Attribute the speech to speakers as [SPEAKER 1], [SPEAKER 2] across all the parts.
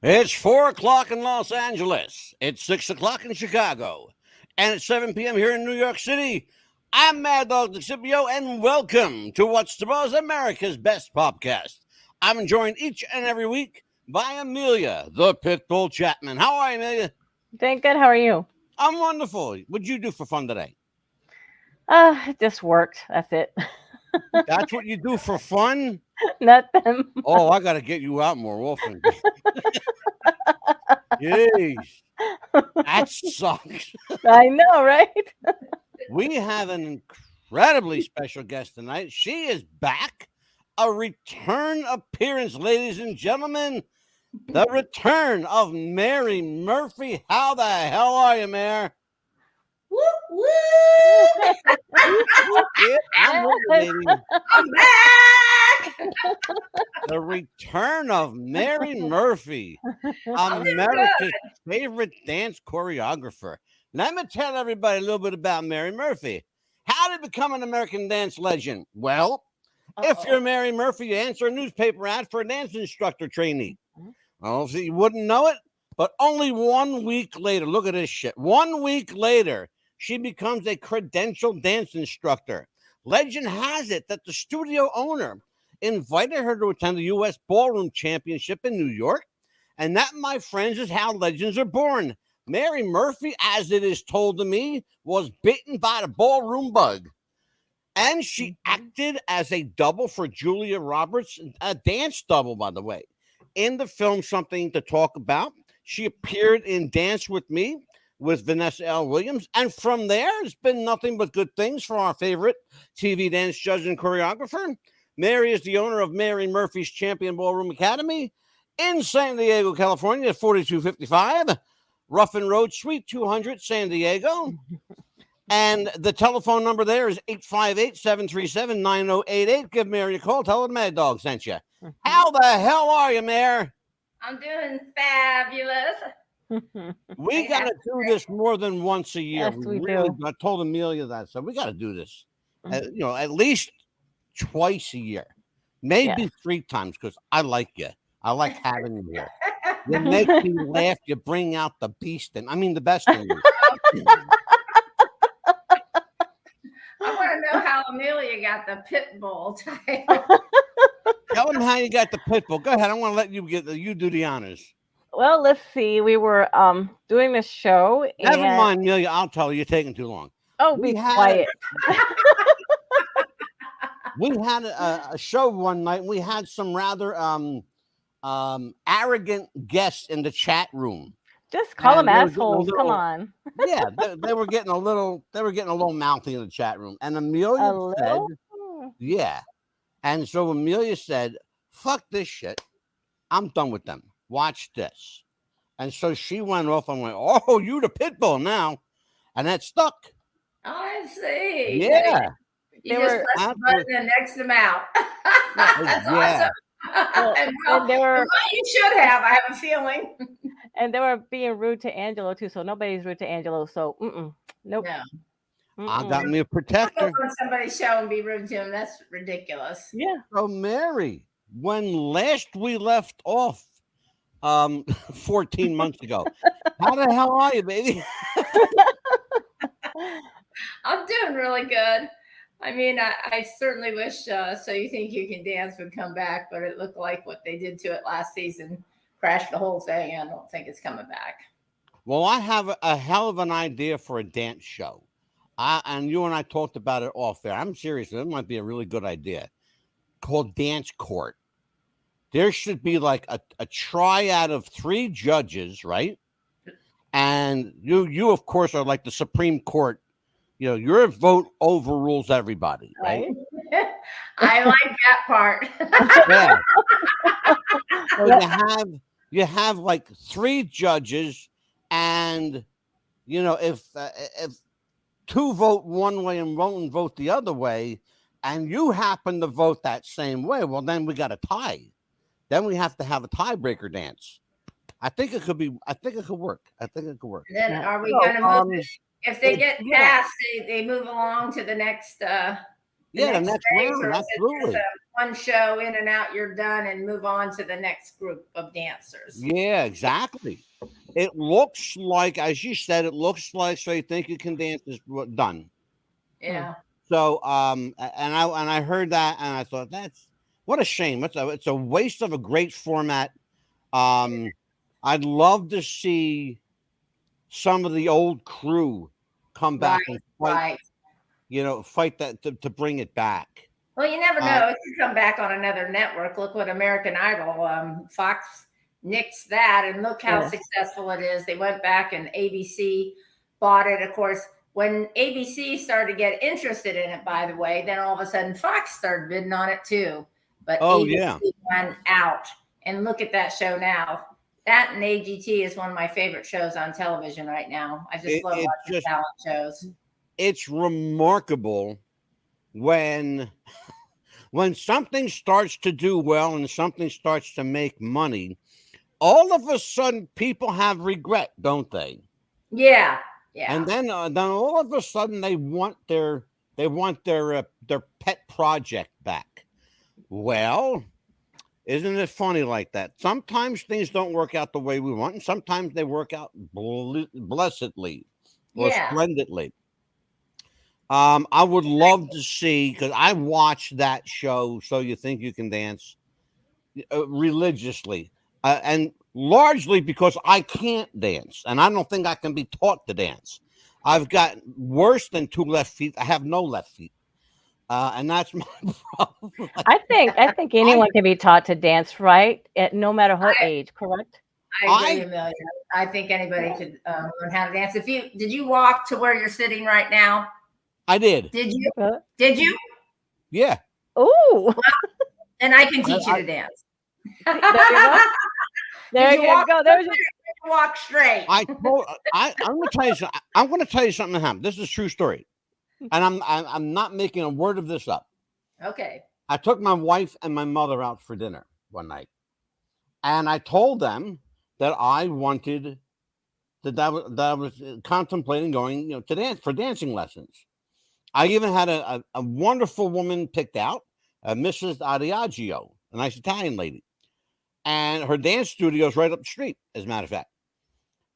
[SPEAKER 1] It's 4 o'clock in Los Angeles. It's 6 o'clock in Chicago. And it's 7 p.m. here in New York City. I'm Mad Dog DeCipio, and welcome to what's supposed America's best podcast. I'm joined each and every week by Amelia, the Pitbull Chapman. How are you, Amelia?
[SPEAKER 2] Doing good. How are you?
[SPEAKER 1] I'm wonderful. What'd you do for fun today?
[SPEAKER 2] It just worked. That's it.
[SPEAKER 1] That's what you do for fun?
[SPEAKER 2] Nothing.
[SPEAKER 1] Oh, I got to get you out more often. Jeez. That sucks.
[SPEAKER 2] I know, right?
[SPEAKER 1] We have an incredibly special guest tonight. She is back. A return appearance, ladies and gentlemen. The return of Mary Murphy. How the hell are you, Mary?
[SPEAKER 3] Woo, woo!
[SPEAKER 1] Yeah, I'm with you, lady.
[SPEAKER 3] I'm back!
[SPEAKER 1] The return of Mary Murphy,
[SPEAKER 3] I'm doing
[SPEAKER 1] America's favorite dance choreographer. Let me tell everybody a little bit about Mary Murphy. How did become an American dance legend? Well, if you're Mary Murphy, you answer a newspaper ad for a dance instructor trainee. Well, see, you wouldn't know it, but only 1 week later, look at this shit. 1 week later, she becomes a credentialed dance instructor. Legend has it that the studio owner invited her to attend the U.S. Ballroom Championship in New York. And that, my friends, is how legends are born. Mary Murphy, as it is told to me, was bitten by the ballroom bug. And she acted as a double for Julia Roberts, a dance double, by the way. In the film Something to Talk About, she appeared in Dance With Me with Vanessa L. Williams. And from there, it's been nothing but good things for our favorite TV dance judge and choreographer. Mary is the owner of Mary Murphy's Champion Ballroom Academy in San Diego, California, at 4255 Ruffin Road, Suite 200, San Diego. And the telephone number there is 858-737-9088. Give Mary a call. Tell her Mad Dog sent you. How the hell are you, Mary?
[SPEAKER 3] I'm doing fabulous.
[SPEAKER 1] We got to do this more than once a year.
[SPEAKER 2] Yes, we do.
[SPEAKER 1] I told Amelia that. So we got to do this, at least twice a year, maybe 3 times, because I like you. I like having you here. You make me laugh. You bring out the beast, and I mean the best in you.
[SPEAKER 3] I want to know how Amelia got the pit bull title.
[SPEAKER 1] Tell them how you got the pit bull. Go ahead. I want to let you do the honors.
[SPEAKER 2] Well, let's see. We were doing this show.
[SPEAKER 1] Never mind, Amelia. I'll tell you. You're taking too long.
[SPEAKER 2] Oh, be quiet.
[SPEAKER 1] We had a show one night. We had some rather arrogant guests in the chat room.
[SPEAKER 2] Just call them assholes. Come on.
[SPEAKER 1] Yeah, they were getting a little mouthy in the chat room. And Amelia said, yeah. And so Amelia said, fuck this shit. I'm done with them. Watch this. And so she went off and went, oh, you the pit bull now. And that stuck.
[SPEAKER 3] I see.
[SPEAKER 1] Yeah.
[SPEAKER 3] You just press the button and X them out. That's awesome. And you should have. I have a feeling.
[SPEAKER 2] And they were being rude to Angelo too, so nobody's rude to Angelo. So, nope.
[SPEAKER 3] No.
[SPEAKER 1] I got me a protector.
[SPEAKER 3] On somebody's show and be rude to him. That's ridiculous.
[SPEAKER 2] Yeah.
[SPEAKER 1] So, Mary, when last we left off, 14 months ago, how the hell are you, baby?
[SPEAKER 3] I'm doing really good. I mean, I certainly wish So You Think You Can Dance would come back, but it looked like what they did to it last season crashed the whole thing. I don't think it's coming back.
[SPEAKER 1] Well, I have a hell of an idea for a dance show. And you and I talked about it off air. I'm serious. It might be a really good idea called Dance Court. There should be like a triad of 3 judges, right? And you of course, are like the Supreme Court. Your vote overrules everybody, right?
[SPEAKER 3] I like that part.
[SPEAKER 1] Yeah. So you have like 3 judges, and if 2 vote one way and 1 vote the other way, and you happen to vote that same way, well, then we got a tie. Then we have to have a tiebreaker dance. I think it could work.
[SPEAKER 3] Then are we going to move? If they get passed, they move along to the next the
[SPEAKER 1] Yeah, the
[SPEAKER 3] next
[SPEAKER 1] next
[SPEAKER 3] day,
[SPEAKER 1] round,
[SPEAKER 3] or is it just
[SPEAKER 1] absolutely.
[SPEAKER 3] one show in and out, you're done, and move on to the next group of dancers?
[SPEAKER 1] Yeah, exactly. It looks like, as you said, it looks like So You Think You Can Dance is done.
[SPEAKER 3] Yeah.
[SPEAKER 1] So, and I heard that, and I thought that's what a shame. It's a waste of a great format. I'd love to see some of the old crew come back
[SPEAKER 3] Right.
[SPEAKER 1] and fight.
[SPEAKER 3] Right.
[SPEAKER 1] Fight that to bring it back.
[SPEAKER 3] Well, you never know. It could come back on another network. Look what American Idol, Fox nixed that, and look how successful it is. They went back and ABC bought it. Of course, when ABC started to get interested in it, by the way, then all of a sudden Fox started bidding on it too. But ABC went out, and look at that show now. That and AGT is one of my favorite shows on television right now. I just love watching talent shows.
[SPEAKER 1] It's remarkable when something starts to do well and something starts to make money, all of a sudden people have regret, don't they?
[SPEAKER 3] Yeah. Yeah.
[SPEAKER 1] And then all of a sudden they want their pet project back. Well, isn't it funny like that? Sometimes things don't work out the way we want, and sometimes they work out blessedly or splendidly. I would love to see, because I watched that show, So You Think You Can Dance, religiously, and largely because I can't dance, and I don't think I can be taught to dance. I've got worse than 2 left feet. I have no left feet, and that's my problem.
[SPEAKER 2] I think anyone can be taught to dance, right? No matter what age, correct?
[SPEAKER 3] I agree, Amelia. I think anybody could learn how to dance. Did you walk to where you're sitting right now?
[SPEAKER 1] I did.
[SPEAKER 3] Did you? Did you?
[SPEAKER 1] Yeah.
[SPEAKER 2] Ooh.
[SPEAKER 3] Well, then I can teach you to dance.
[SPEAKER 2] There you go. There you go. There's
[SPEAKER 3] walk straight.
[SPEAKER 1] I'm going to tell you something. I'm going to tell you something that happened. This is a true story, and I'm not making a word of this up.
[SPEAKER 3] Okay.
[SPEAKER 1] I took my wife and my mother out for dinner one night, and I told them that I wanted that I was contemplating going, to dance for dancing lessons. I even had a wonderful woman picked out, Mrs. Adiagio, a nice Italian lady, and her dance studio is right up the street. As a matter of fact,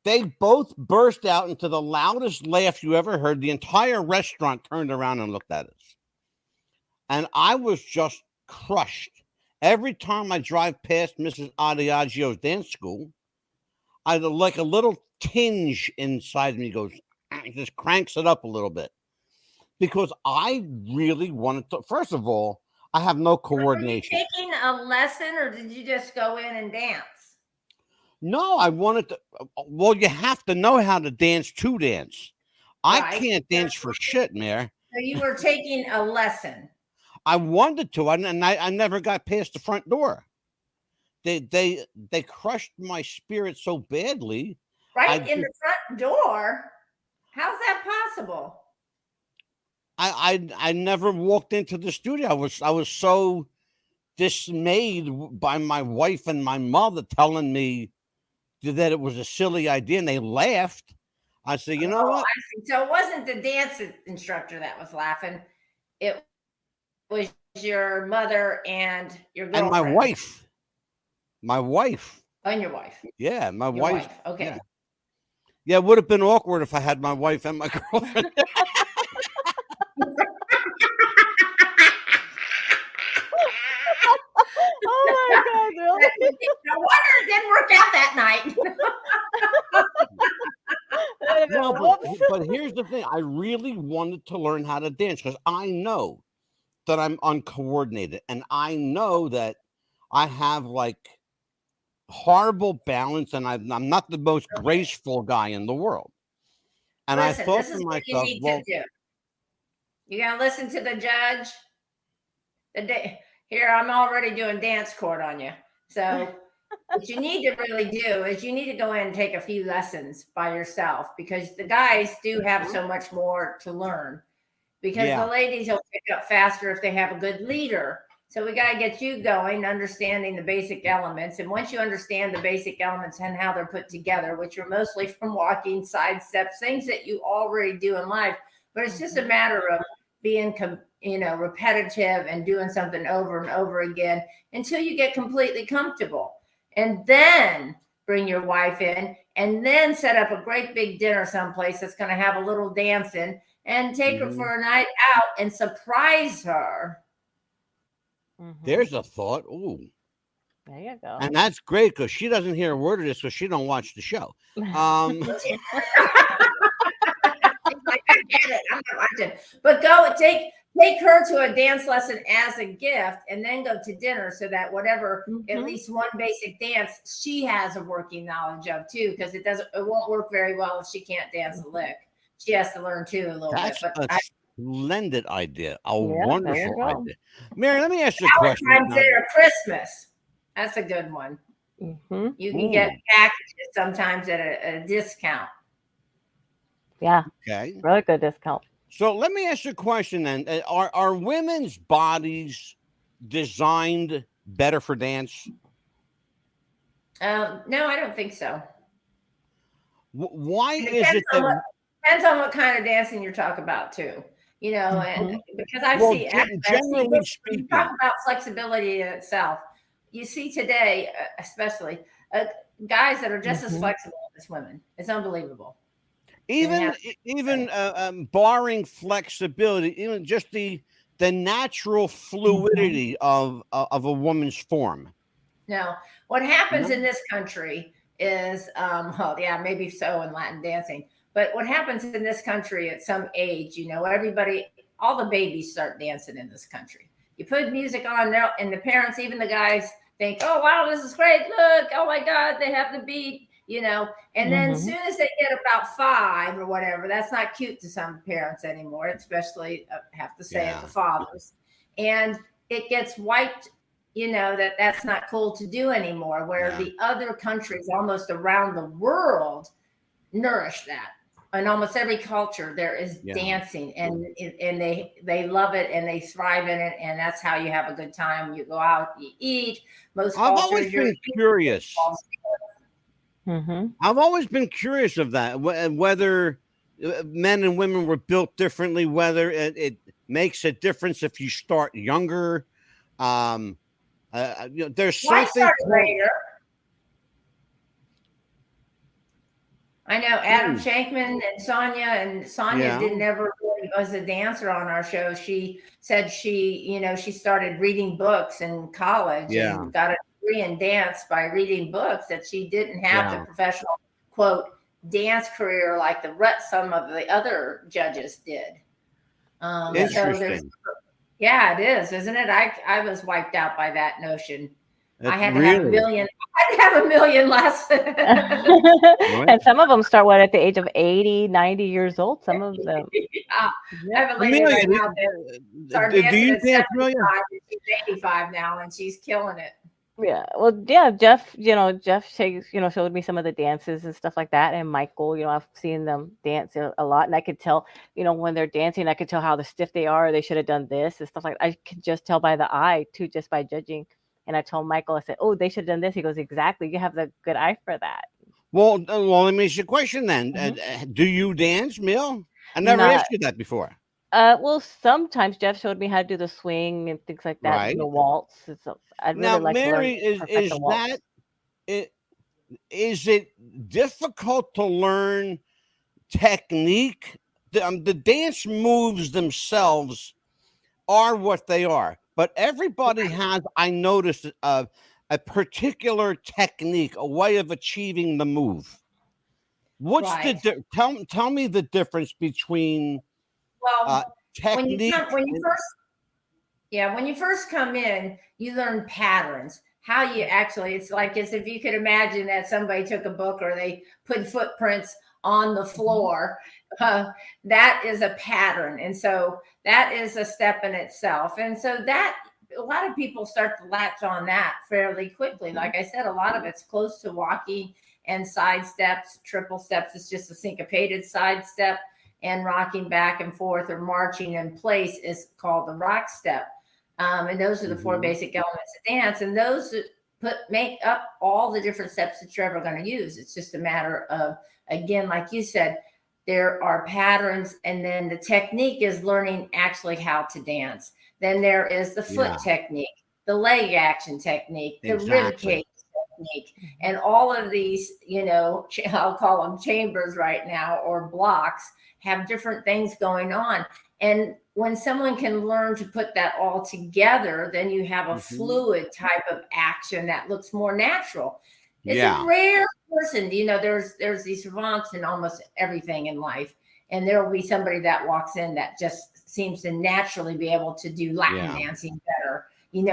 [SPEAKER 1] they both burst out into the loudest laugh you ever heard. The entire restaurant turned around and looked at us, and I was just crushed. Every time I drive past Mrs. Adiagio's dance school, I like a little tinge inside me goes, just cranks it up a little bit, because I really wanted to. First of all, I have no coordination.
[SPEAKER 3] Were you taking a lesson, or did you just go in and dance?
[SPEAKER 1] No, I wanted to. Well, you have to know how to dance to dance. I can't dance for shit, Mayor.
[SPEAKER 3] So you were taking a lesson.
[SPEAKER 1] I wanted to, and I never got past the front door. They crushed my spirit so badly.
[SPEAKER 3] Right in the front door? How's that possible?
[SPEAKER 1] I never walked into the studio. I was so dismayed by my wife and my mother telling me that it was a silly idea, and they laughed. I said, you know what?
[SPEAKER 3] I see. So it wasn't the dance instructor that was laughing. It was your mother and your girlfriend.
[SPEAKER 1] And my wife. My wife.
[SPEAKER 3] And your wife.
[SPEAKER 1] Yeah, my wife.
[SPEAKER 3] Okay.
[SPEAKER 1] Yeah, it would have been awkward if I had my wife and my girlfriend.
[SPEAKER 2] Oh my God, really?
[SPEAKER 3] No wonder it didn't work out that night.
[SPEAKER 1] No, but here's the thing. I really wanted to learn how to dance because I know that I'm uncoordinated, and I know that I have like horrible balance, and I'm not the most graceful guy in the world. And
[SPEAKER 3] listen,
[SPEAKER 1] I thought
[SPEAKER 3] this
[SPEAKER 1] to
[SPEAKER 3] is
[SPEAKER 1] myself,
[SPEAKER 3] what you need to do. You gonna listen to the judge? Here, I'm already doing dance court on you. So what you need to really do is you need to go in and take a few lessons by yourself, because the guys do have so much more to learn, because the ladies will pick up faster if they have a good leader. So we got to get you going, understanding the basic elements. And once you understand the basic elements and how they're put together, which are mostly from walking, side steps, things that you already do in life, but it's just a matter of being repetitive and doing something over and over again until you get completely comfortable. And then bring your wife in, and then set up a great big dinner someplace that's going to have a little dancing, and take her for a night out and surprise her.
[SPEAKER 1] There's a thought. Ooh.
[SPEAKER 2] There you go.
[SPEAKER 1] And that's great because she doesn't hear a word of this because she don't watch the show.
[SPEAKER 3] Like, I get it. I'm not watching. But go take her to a dance lesson as a gift, and then go to dinner, so that whatever at least one basic dance she has a working knowledge of too, because it won't work very well if she can't dance a lick. She has to learn too a little
[SPEAKER 1] that's
[SPEAKER 3] bit. But
[SPEAKER 1] splendid idea. A wonderful idea. Mary, let me ask you a question.
[SPEAKER 3] Valentine's Day or Christmas. That's a good one. You can get packages sometimes at a discount.
[SPEAKER 2] Yeah.
[SPEAKER 1] Okay.
[SPEAKER 2] Really good discount.
[SPEAKER 1] So let me ask you a question then. Are women's bodies designed better for dance?
[SPEAKER 3] No, I don't think so.
[SPEAKER 1] Why is it that...
[SPEAKER 3] Depends on what kind of dancing you're talking about too. And because
[SPEAKER 1] generally speaking,
[SPEAKER 3] you talk about flexibility in itself. You see today, especially guys that are just as flexible as women. It's unbelievable.
[SPEAKER 1] Even barring flexibility, even just the natural fluidity of a woman's form.
[SPEAKER 3] No, what happens in this country is, maybe so in Latin dancing, but what happens in this country at some age, all the babies start dancing in this country. You put music on there, and the parents, even the guys, think, oh, wow, this is great. Look, oh my God, they have the beat, and then as soon as they get about 5 or whatever, that's not cute to some parents anymore, especially, I have to say it, the fathers. And it gets wiped, that's not cool to do anymore, where the other countries almost around the world nourish that. In almost every culture, there is dancing, and they love it, and they thrive in it, and that's how you have a good time. You go out, you eat. I've
[SPEAKER 1] always been curious. I've always been curious of that, whether men and women were built differently, whether it makes a difference if you start younger. There's something.
[SPEAKER 3] I know Adam Shankman and Sonia didn't ever really was a dancer on our show. She said she started reading books in college and got a degree in dance by reading books, that she didn't have the professional quote dance career like some of the other judges did.
[SPEAKER 1] Interesting.
[SPEAKER 3] It is, isn't it? I was wiped out by that notion. I had to have a million lessons.
[SPEAKER 2] And some of them start at the age of 80, 90 years old. Some of them.
[SPEAKER 3] I have a lady right now that
[SPEAKER 1] do you dance, Amelia?
[SPEAKER 3] She's 85 now, and she's killing it.
[SPEAKER 2] Yeah. Well, yeah, Jeff showed me some of the dances and stuff like that. And Michael, I've seen them dance a lot, and I could tell, when they're dancing, I could tell how stiff they are. They should have done this and stuff like that. I could just tell by the eye too, just by judging. And I told Michael, I said, oh, they should have done this. He goes, exactly. You have the good eye for that.
[SPEAKER 1] Well, let me ask you a question then. Do you dance, Mill? I never asked you that before.
[SPEAKER 2] Well, sometimes Jeff showed me how to do the swing and things like that, the waltz. So I'd really like
[SPEAKER 1] Mary,
[SPEAKER 2] to learn
[SPEAKER 1] is it difficult to learn technique? The dance moves themselves are what they are, but everybody has, I noticed, a particular technique, a way of achieving the move. What's tell me the difference between technique?
[SPEAKER 3] When you first come in, you learn patterns. How you it's like as if you could imagine that somebody took a book or they put footprints on the floor. That is a pattern. And so that is a step in itself. And so that a lot of people start to latch on that fairly quickly. Like I said, a lot of it's close to walking and side steps, triple steps. It's just a syncopated side step, and rocking back and forth or marching in place is called the rock step. And those are the 4 basic elements of dance. And those make up all the different steps that you're ever going to use. It's just a matter of, again, like you said, there are patterns, and then the technique is learning actually how to dance. Then there is the foot technique, the leg action technique, the rib cage technique, and all of these, I'll call them chambers right now, or blocks, have different things going on. And when someone can learn to put that all together, then you have a fluid type of action that looks more natural. It's a rare person, there's these savants in almost everything in life. And there will be somebody that walks in that just seems to naturally be able to do Latin dancing better,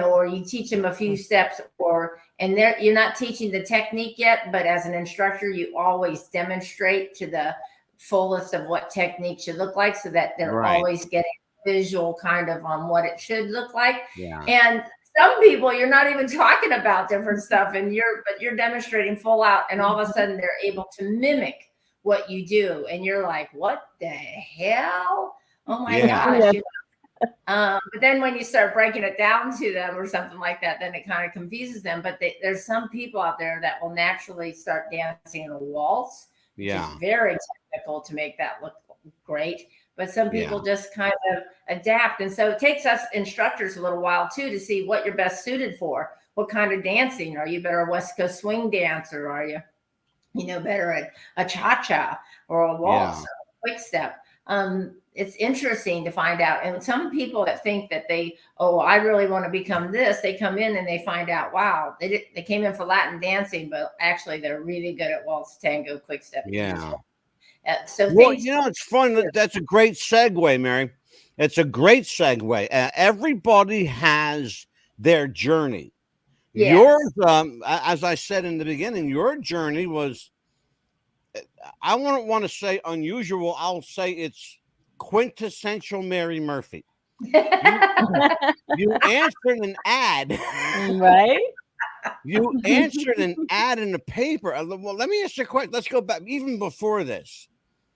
[SPEAKER 3] or you teach them a few steps, and you're not teaching the technique yet, but as an instructor, you always demonstrate to the fullest of what technique should look like, so that they're always getting visual kind of on what it should look like. And some people, you're not even talking about different stuff, but you're demonstrating full out, and all of a sudden they're able to mimic what you do, and you're like, what the hell? Oh my gosh. But then when you start breaking it down to them or something like that, then it kind of confuses them. But there's some people out there that will naturally start dancing in a waltz, which is very technical to make that look great. But some people just kind of adapt. And so it takes us instructors a little while too to see what you're best suited for. What kind of dancing? Are you better a West Coast swing dancer? Are you, better at a cha-cha or a waltz or a quick step? It's interesting to find out. And some people that think that I really want to become this, they come in and they find out, wow, they came in for Latin dancing, but actually they're really good at waltz, tango, quick step.
[SPEAKER 1] It's fun. That's a great segue, Mary. It's a great segue. Everybody has their journey. Yours, as I said in the beginning, your journey was, I wouldn't want to say unusual. I'll say it's quintessential Mary Murphy. You answered an ad.
[SPEAKER 2] Right?
[SPEAKER 1] You answered an ad in the paper. Well, let me ask you a question. Let's go back even before this.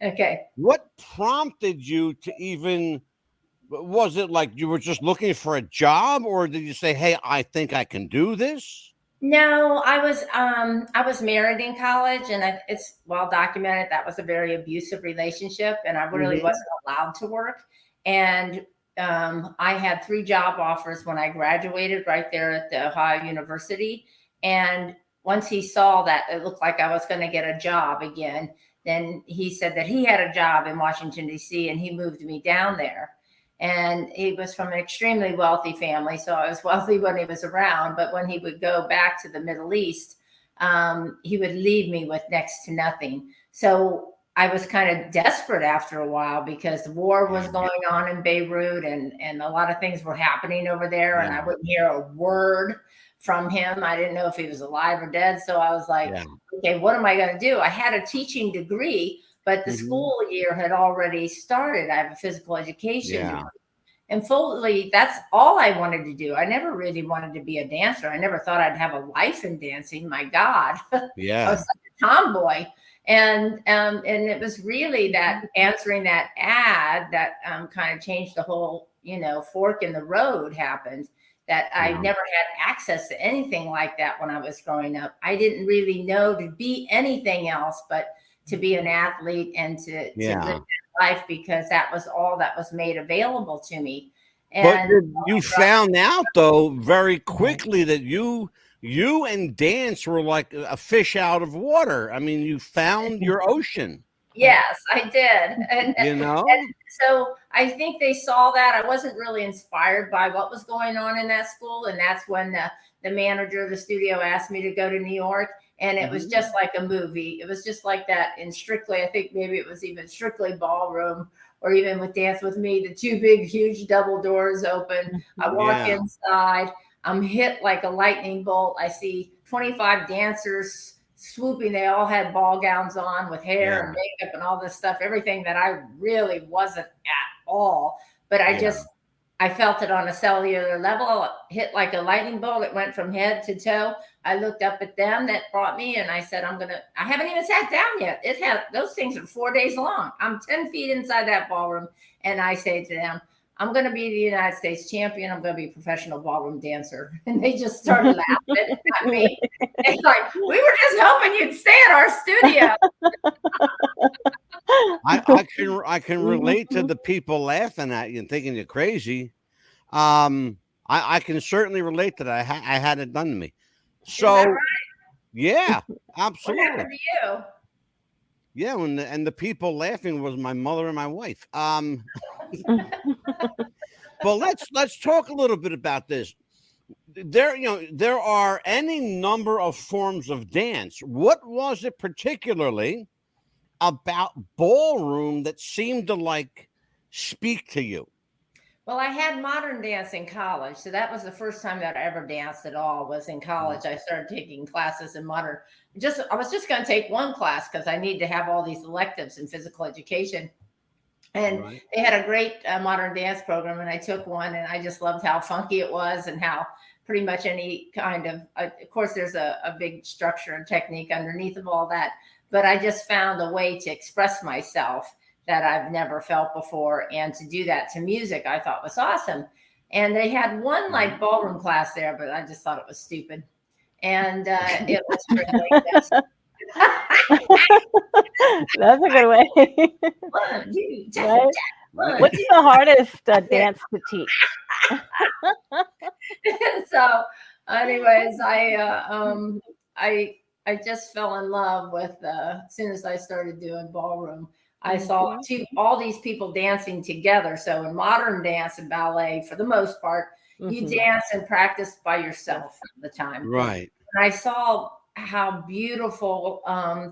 [SPEAKER 3] Okay.
[SPEAKER 1] What prompted you to even, was it like you were just looking for a job, or did you say, hey, I think I can do this?
[SPEAKER 3] No, I was married in college, and it's well documented that was a very abusive relationship, and I really wasn't allowed to work. And I had 3 job offers when I graduated right there at the Ohio University. And once he saw that it looked like I was going to get a job again, then he said that he had a job in Washington, D.C., and he moved me down there. And he was from an extremely wealthy family. So I was wealthy when he was around. But when he would go back to the Middle East, he would leave me with next to nothing. So I was kind of desperate after a while, because the war was going on in Beirut, and a lot of things were happening over there. And I wouldn't hear a word from him. I didn't know if he was alive or dead. So I was like, okay, what am I going to do? I had a teaching degree, but the school year had already started. I have a physical education degree. And fully, that's all I wanted to do. I never really wanted to be a dancer. I never thought I'd have a life in dancing. My God. I was such a tomboy. And it was really that answering that ad that kind of changed the whole, fork in the road happened. That I never had access to anything like that when I was growing up. I didn't really know to be anything else but to be an athlete and to live that life, because that was all that was made available to me. And
[SPEAKER 1] but you found out though very quickly that you and dance were like a fish out of water. I mean, you found your ocean.
[SPEAKER 3] Yes, I did. And so I think they saw that. I wasn't really inspired by what was going on in that school. And that's when the manager of the studio asked me to go to New York. And it was just like a movie. It was just like that in Strictly. I think maybe it was even Strictly Ballroom, or even with Dance With Me, the 2 big, huge double doors open. I walk inside. I'm hit like a lightning bolt. I see 25 dancers swooping. They all had ball gowns on with hair and makeup and all this stuff, everything that I really wasn't at all. But I felt it on a cellular level. It hit like a lightning bolt. It went from head to toe. I looked up at them that brought me, and I said, I haven't even sat down yet. Those things are 4 days long. I'm 10 feet inside that ballroom. And I say to them, I'm going to be the United States champion. I'm going to be a professional ballroom dancer. And they just started laughing at me. It's like, we were just hoping you'd stay at our studio.
[SPEAKER 1] I can relate to the people laughing at you and thinking you're crazy. I can certainly relate to that. I had it done to me.
[SPEAKER 3] Is that
[SPEAKER 1] So
[SPEAKER 3] right?
[SPEAKER 1] yeah,
[SPEAKER 3] What
[SPEAKER 1] absolutely.
[SPEAKER 3] happened to you?
[SPEAKER 1] Yeah, and the people laughing was my mother and my wife. But let's talk a little bit about this. There are any number of forms of dance. What was it particularly about ballroom that seemed to like speak to you?
[SPEAKER 3] Well, I had modern dance in college, so that was the first time that I ever danced at all. Was in college. I started taking classes in modern. I was just going to take one class because I need to have all these electives in physical education. And
[SPEAKER 1] Right.
[SPEAKER 3] they had a great modern dance program, and I took one, and I just loved how funky it was, and how pretty much any kind of course, there's a big structure and technique underneath of all that, but I just found a way to express myself that I've never felt before, and to do that to music, I thought was awesome. And they had one like ballroom class there, but I just thought it was stupid, and it was really just.
[SPEAKER 2] That's a good way.
[SPEAKER 3] One, two,
[SPEAKER 2] Right?
[SPEAKER 3] one,
[SPEAKER 2] What's the hardest dance to teach?
[SPEAKER 3] So, anyways, I just fell in love with as soon as I started doing ballroom. I saw all these people dancing together. So in modern dance and ballet, for the most part, you dance and practice by yourself all the time.
[SPEAKER 1] Right.
[SPEAKER 3] And I saw how beautiful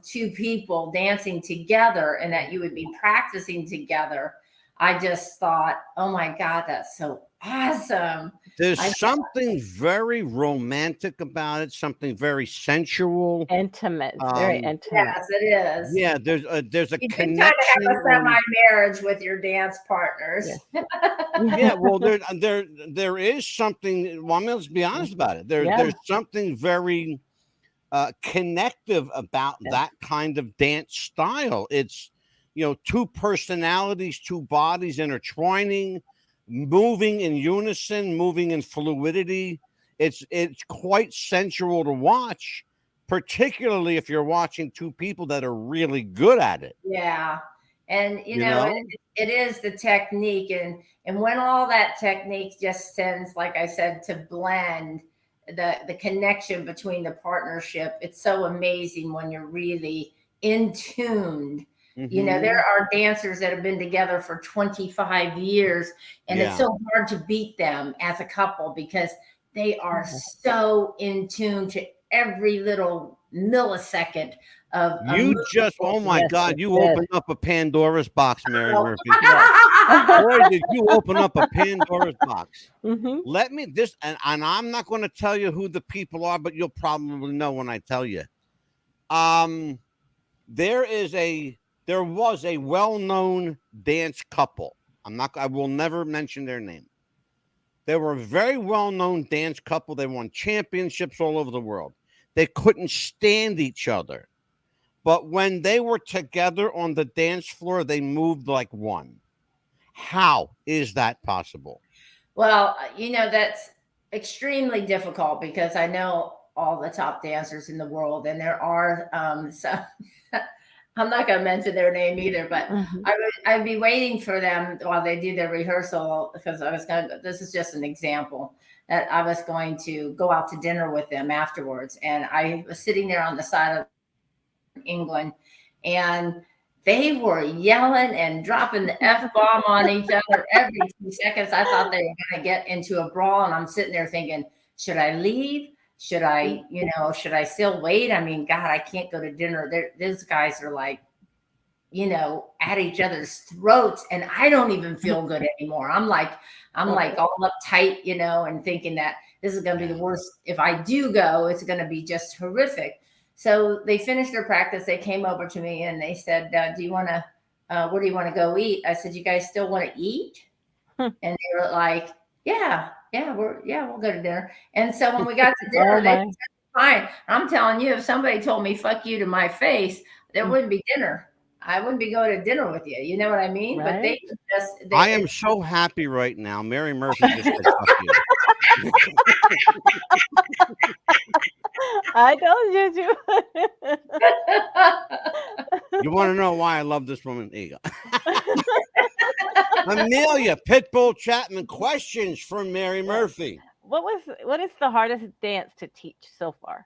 [SPEAKER 3] two people dancing together, and that you would be practicing together. I just thought, oh my God, that's so awesome.
[SPEAKER 1] There's something very romantic about it, something very sensual.
[SPEAKER 2] Intimate, very intimate.
[SPEAKER 3] Yes, it is.
[SPEAKER 1] Yeah, there's a
[SPEAKER 3] You do
[SPEAKER 1] connection.
[SPEAKER 3] kind of have a semi-marriage with your dance partners.
[SPEAKER 1] Yeah, well, there is something. Well, I mean, let's be honest about it. There's something very connective about that kind of dance style. It's two personalities, two bodies intertwining, moving in unison, moving in fluidity. It's quite sensual to watch, particularly if you're watching two people that are really good at it.
[SPEAKER 3] Yeah. And it is the technique, and when all that technique just tends, like I said, to blend the connection between the partnership, it's so amazing when you're really in tuned. There are dancers that have been together for 25 years, and it's so hard to beat them as a couple because they are so in tune to every little millisecond of
[SPEAKER 1] oh my God, you opened up a Pandora's box, Mary Murphy. Boy, did you open up a Pandora's box. Let me and I'm not going to tell you who the people are, but you'll probably know when I tell you. There was a well-known dance couple. I will never mention their name. They were a very well-known dance couple. They won championships all over the world. They couldn't stand each other. But when they were together on the dance floor, they moved like one. How is that possible?
[SPEAKER 3] Well, that's extremely difficult because I know all the top dancers in the world, and there are some. I'm not going to mention their name either, but I'd be waiting for them while they do their rehearsal, because this is just an example, that I was going to go out to dinner with them afterwards. And I was sitting there on the side of England, and they were yelling and dropping the F-bomb on each other every 2 seconds. I thought they were going to get into a brawl, and I'm sitting there thinking, should I leave? Should I still wait? I mean, God, I can't go to dinner. These guys are like, at each other's throats, and I don't even feel good anymore. I'm like all uptight, and thinking that this is going to be the worst. If I do go, it's going to be just horrific. So they finished their practice. They came over to me and they said, where do you want to go eat? I said, you guys still want to eat? And they were like, we'll go to dinner. And so when we got to dinner, they said, fine. I'm telling you, if somebody told me "fuck you" to my face, there wouldn't be dinner. I wouldn't be going to dinner with you. You know what I mean?
[SPEAKER 2] Right.
[SPEAKER 3] But
[SPEAKER 1] I am so happy right now. Mary Murphy just said "fuck you."
[SPEAKER 2] I told you to.
[SPEAKER 1] You want to know why I love this woman? There you go. Amelia, Pitbull Chapman, questions for Mary Murphy.
[SPEAKER 2] What is the hardest dance to teach so far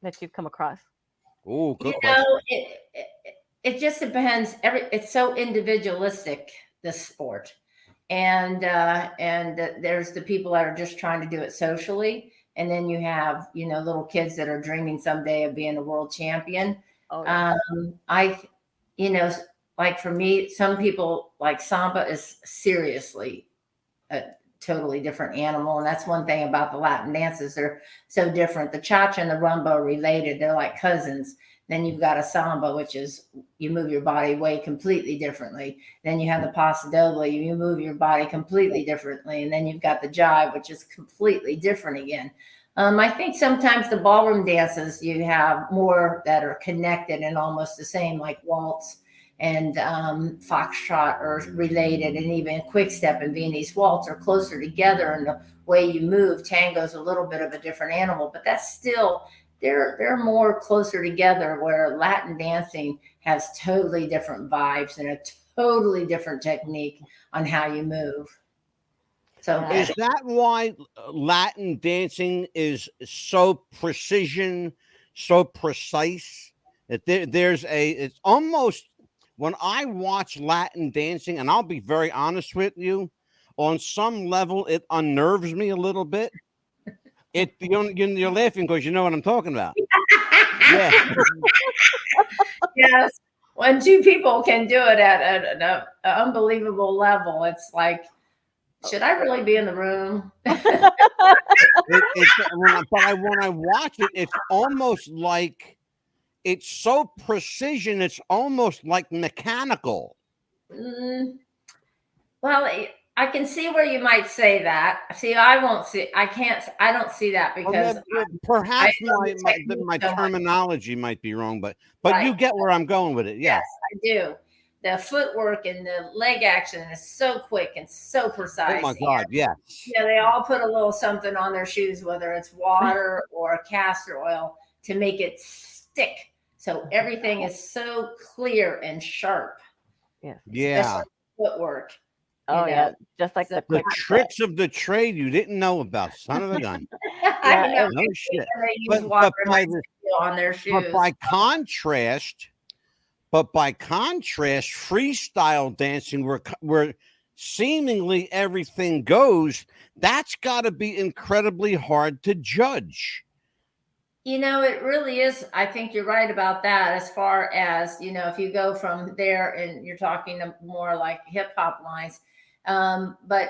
[SPEAKER 2] that you've come across?
[SPEAKER 1] Oh, good
[SPEAKER 3] You
[SPEAKER 1] question.
[SPEAKER 3] know, it just depends. It's so individualistic, this sport, and there's the people that are just trying to do it socially, and then you have little kids that are dreaming someday of being a world champion.
[SPEAKER 2] Oh, yeah.
[SPEAKER 3] I, you know, like for me, some people like samba is seriously a totally different animal. And that's one thing about the Latin dances. They're so different. The cha-cha and the rumba are related. They're like cousins. Then you've got a samba, which is you move your body way completely differently. Then you have the paso doble, you move your body completely differently. And then you've got the jive, which is completely different again. I think sometimes the ballroom dances, you have more that are connected and almost the same, like waltz and foxtrot are related, and even quick step and Viennese waltz are closer together in the way you move. Tango's a little bit of a different animal, but that's still they're more closer together, where Latin dancing has totally different vibes and a totally different technique on how you move. So
[SPEAKER 1] Is that why Latin dancing is so precision, so precise? That it's almost, when I watch Latin dancing, and I'll be very honest with you, on some level, it unnerves me a little bit. You're laughing because you know what I'm talking about. Yeah.
[SPEAKER 3] Yes. When two people can do it at an unbelievable level, it's like, should I really be in the room?
[SPEAKER 1] When I watch it, it's almost like it's so precision. It's almost like mechanical.
[SPEAKER 3] Well, I can see where you might say that. See, I don't see that because
[SPEAKER 1] Perhaps my terminology might be wrong, but
[SPEAKER 3] right.
[SPEAKER 1] You get where I'm going with it. Yeah.
[SPEAKER 3] Yes, I do. The footwork and the leg action is so quick and so precise.
[SPEAKER 1] Oh my God, yes.
[SPEAKER 3] They all put a little something on their shoes, whether it's water or castor oil, to make it stick. So everything is so clear and sharp.
[SPEAKER 2] Yes.
[SPEAKER 1] Yeah.
[SPEAKER 3] Especially footwork.
[SPEAKER 2] Oh yeah, just like
[SPEAKER 1] the tricks of the trade you didn't know about, son of a gun.
[SPEAKER 3] I know.
[SPEAKER 1] No shit.
[SPEAKER 3] But on their shoes.
[SPEAKER 1] But by contrast, freestyle dancing, where seemingly everything goes, that's got to be incredibly hard to judge.
[SPEAKER 3] It really is. I think you're right about that. As far as, if you go from there and you're talking more like hip hop lines. But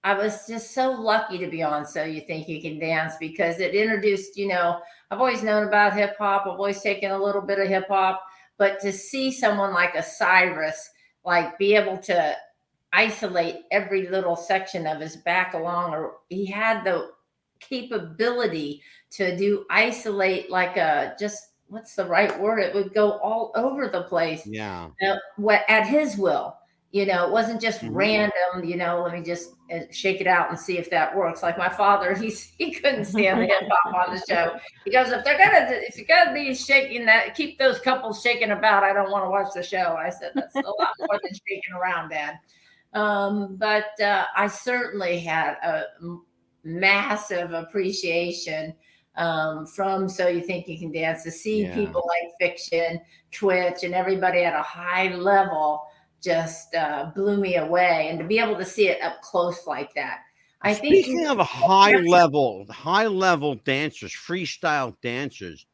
[SPEAKER 3] I was just so lucky to be on So You Think You Can Dance, because it introduced, I've always known about hip hop. I've always taken a little bit of hip hop, but to see someone like a Cyrus, like be able to isolate every little section of his back along, or he had the capability to isolate like what's the right word? It would go all over the place.
[SPEAKER 1] Yeah.
[SPEAKER 3] At his will. It wasn't just random, let me just shake it out and see if that works. Like my father, he couldn't stand the hip hop on the show. He goes, if you're gonna be shaking that, keep those couples shaking about. I don't want to watch the show. I said, that's a lot more than shaking around, Dad. But I certainly had a massive appreciation from So You Think You Can Dance, to see people like Fiction, Twitch, and everybody at a high level just blew me away, and to be able to see it up close like that.
[SPEAKER 1] Speaking of high level dancers, freestyle dancers,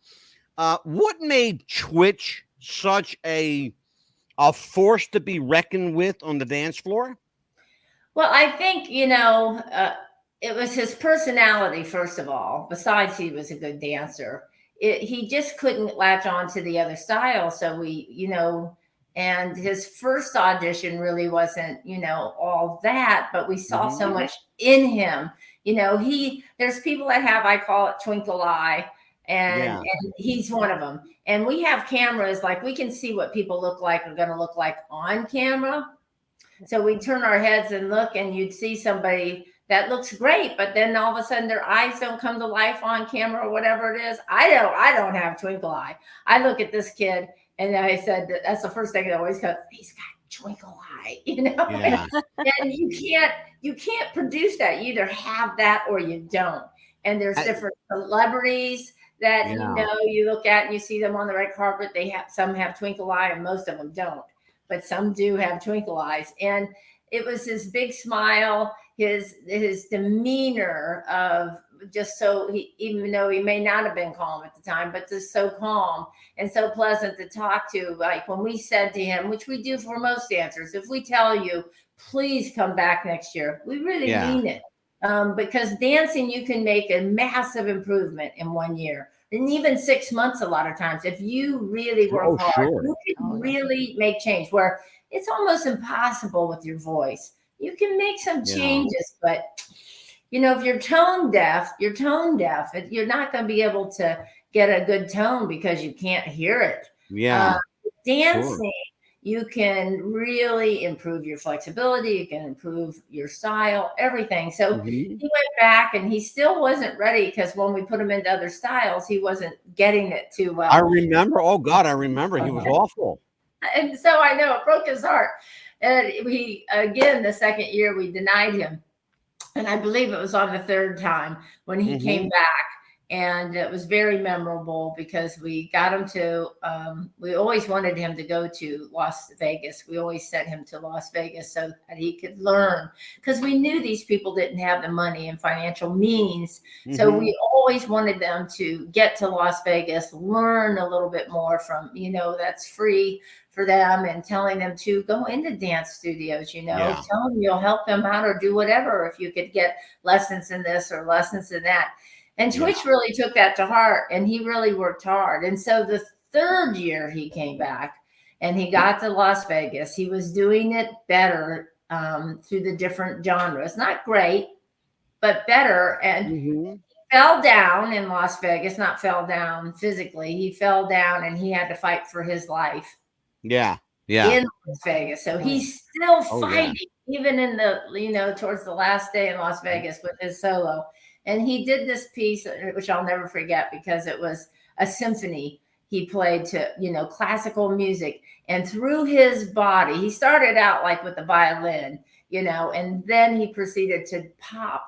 [SPEAKER 1] what made Twitch such a force to be reckoned with on the dance floor?
[SPEAKER 3] Well, I think it was his personality, first of all. Besides, he was a good dancer. He just couldn't latch on to the other style. So and his first audition really wasn't, all that, but we saw so much in him. There's people that have, I call it twinkle eye, and he's one of them. And we have cameras, like we can see what people are going to look like on camera. So we turn our heads and look, and you'd see somebody that looks great, but then all of a sudden their eyes don't come to life on camera or whatever it is. I don't have twinkle eye. I look at this kid, And I said that's the first thing that always comes. He's got twinkle eye, you know.
[SPEAKER 1] Yeah.
[SPEAKER 3] And you can't produce that. You either have that or you don't. And there's different celebrities that you look at and you see them on the red carpet. Some have twinkle eye and most of them don't, but some do have twinkle eyes. And it was his big smile, his demeanor of just even though he may not have been calm at the time, but just so calm and so pleasant to talk to. Like when we said to him, which we do for most dancers, if we tell you, please come back next year, we really mean it. Because dancing, you can make a massive improvement in 1 year and even 6 months. A lot of times, if you really work hard, you can really make change where it's almost impossible with your voice. You can make some changes, but if you're tone deaf, you're not going to be able to get a good tone because you can't hear it. Dancing, you can really improve your flexibility. You can improve your style, everything. So he went back and he still wasn't ready because when we put him into other styles, he wasn't getting it too well.
[SPEAKER 1] I remember. Oh God, I remember. He was awful.
[SPEAKER 3] And so I know it broke his heart. And the second year we denied him. And I believe it was on the third time when he came back. And it was very memorable because we got him to, we always wanted him to go to Las Vegas. We always sent him to Las Vegas so that he could learn, because we knew these people didn't have the money and financial means. So we always wanted them to get to Las Vegas, learn a little bit more from, that's free for them, and telling them to go into dance studios, tell them you'll help them out or do whatever if you could get lessons in this or lessons in that. And Twitch really took that to heart, and he really worked hard. And so the third year he came back and he got to Las Vegas. He was doing it better through the different genres. Not great, but better. And fell down in Las Vegas, not fell down physically. He fell down and he had to fight for his life. In Las Vegas. So he's still fighting, even in the, towards the last day in Las Vegas with his solo. And he did this piece, which I'll never forget, because it was a symphony he played to, classical music. And through his body, he started out like with the violin, and then he proceeded to pop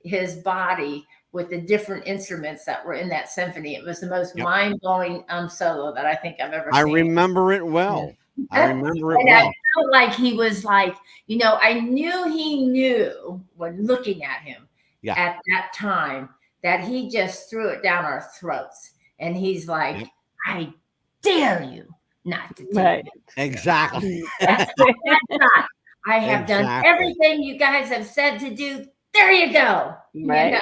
[SPEAKER 3] his body with the different instruments that were in that symphony. It was the most mind-blowing solo that I think I've ever seen.
[SPEAKER 1] I remember it well. I remember it
[SPEAKER 3] well.
[SPEAKER 1] I
[SPEAKER 3] felt like he was like, I knew he knew when looking at him at that time that he just threw it down our throats. And he's like, I dare you not to take it.
[SPEAKER 1] Exactly.
[SPEAKER 3] That's not. I have done everything you guys have said to do. There you go.
[SPEAKER 2] Right.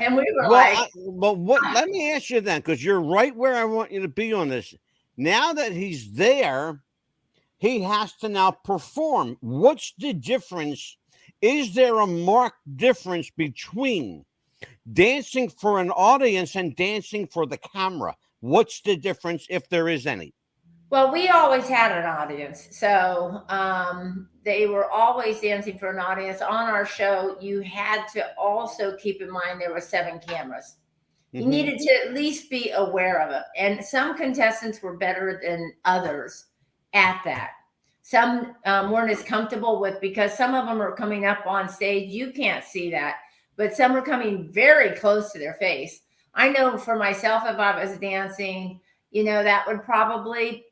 [SPEAKER 3] And we were
[SPEAKER 1] let me ask you then, because you're right where I want you to be on this. Now that he's there, he has to now perform. What's the difference? Is there a marked difference between dancing for an audience and dancing for the camera? What's the difference, if there is any?
[SPEAKER 3] Well, we always had an audience. So they were always dancing for an audience. On our show, you had to also keep in mind there were 7 cameras. You needed to at least be aware of it. And some contestants were better than others at that. Some weren't as comfortable with, because some of them are coming up on stage. You can't see that, but some are coming very close to their face. I know for myself, if I was dancing, that would probably,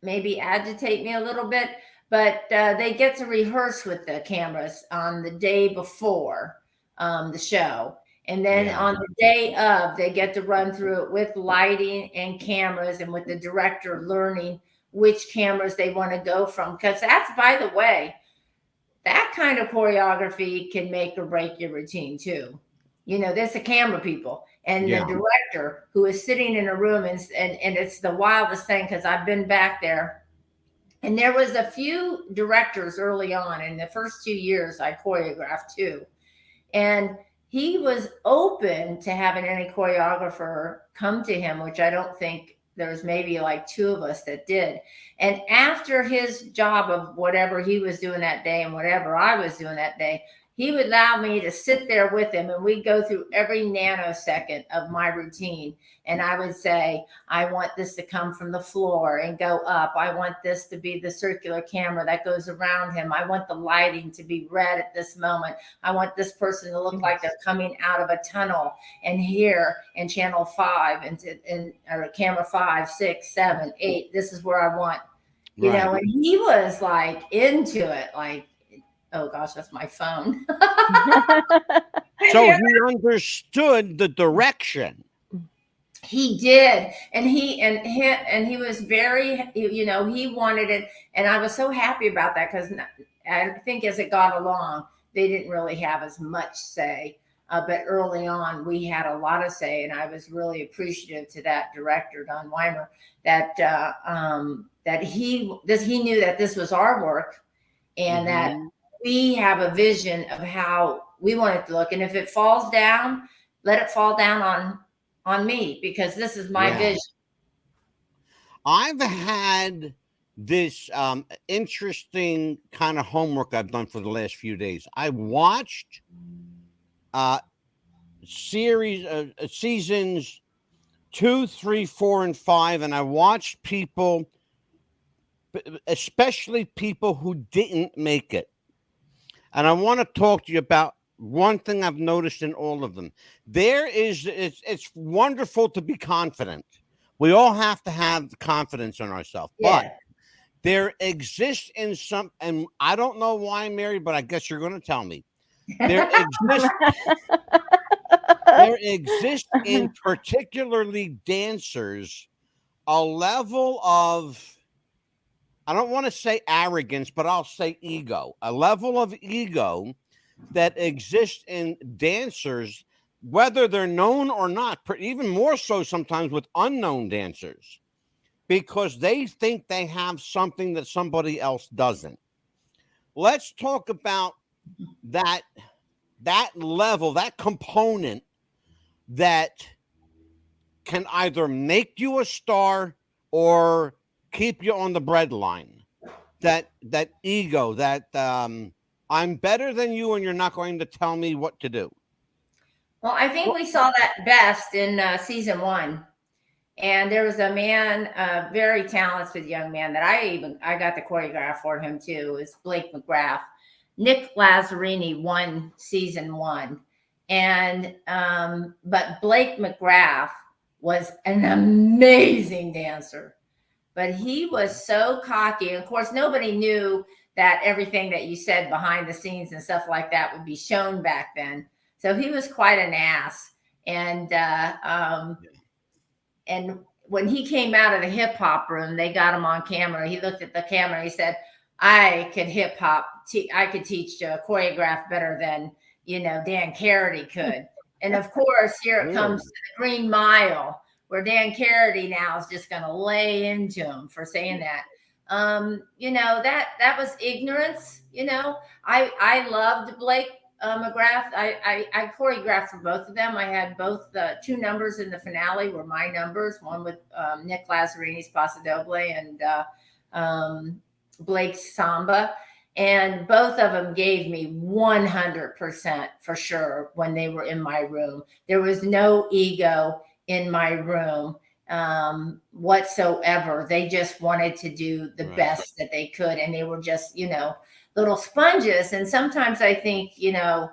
[SPEAKER 3] maybe agitate me a little bit, but they get to rehearse with the cameras on the day before the show. And then on the day of, they get to run through it with lighting and cameras, and with the director learning which cameras they want to go from. Because that's, by the way, that kind of choreography can make or break your routine too. There's the camera people and the director who is sitting in a room, and it's the wildest thing, because I've been back there. And there was a few directors early on in the first 2 years I choreographed too. And he was open to having any choreographer come to him, which I don't think, there was maybe like 2 of us that did. And after his job of whatever he was doing that day and whatever I was doing that day, he would allow me to sit there with him, and we'd go through every nanosecond of my routine. And I would say, I want this to come from the floor and go up. I want this to be the circular camera that goes around him. I want the lighting to be red at this moment. I want this person to look like they're coming out of a tunnel. And here in channel 5 and or camera 5, 6, 7, 8, this is where I want, you know, and he was like into it, like, oh gosh, that's my phone.
[SPEAKER 1] So he understood the direction.
[SPEAKER 3] He did, and he was very, you know, he wanted it, and I was so happy about that, because I think as it got along, they didn't really have as much say, but early on we had a lot of say, and I was really appreciative to that director, Don Weimer, that that he knew that this was our work, and that we have a vision of how we want it to look. And if it falls down, let it fall down on me, because this is my vision.
[SPEAKER 1] I've had this interesting kind of homework I've done for the last few days. I watched seasons 2, 3, 4, and 5, and I watched people, especially people who didn't make it. And I want to talk to you about one thing I've noticed in all of them. It's wonderful to be confident. We all have to have confidence in ourselves. But there exists in some, and I don't know why, Mary, but I guess you're going to tell me. There exists in particularly dancers a level of, I don't want to say arrogance, but I'll say ego. A level of ego that exists in dancers, whether they're known or not, even more so sometimes with unknown dancers, because they think they have something that somebody else doesn't. Let's talk about that level, that component that can either make you a star or keep you on the breadline. That ego, that I'm better than you and you're not going to tell me what to do.
[SPEAKER 3] Well, I think we saw that best in season 1. And there was a man, a very talented young man that I got to choreograph for him too. Is Blake McGrath. Nick Lazzarini won season 1. And but Blake McGrath was an amazing dancer. But he was so cocky. And of course, nobody knew that everything that you said behind the scenes and stuff like that would be shown back then. So he was quite an ass. And when he came out of the hip hop room, they got him on camera. He looked at the camera. And he said, "I could hip hop. I could teach choreograph better than, you know, Dan Carity could." And of course, here it comes to the Green Mile, where Dan Carity now is just going to lay into him for saying that. You know, that was ignorance. You know, I loved Blake McGrath. I choreographed for both of them. I had both the 2 numbers in the finale were my numbers, one with Nick Lazzarini's Paso Doble and Blake's Samba. And both of them gave me 100% for sure when they were in my room. There was no ego in my room whatsoever. They just wanted to do the best that they could. And they were just, you know, little sponges. And sometimes I think, you know,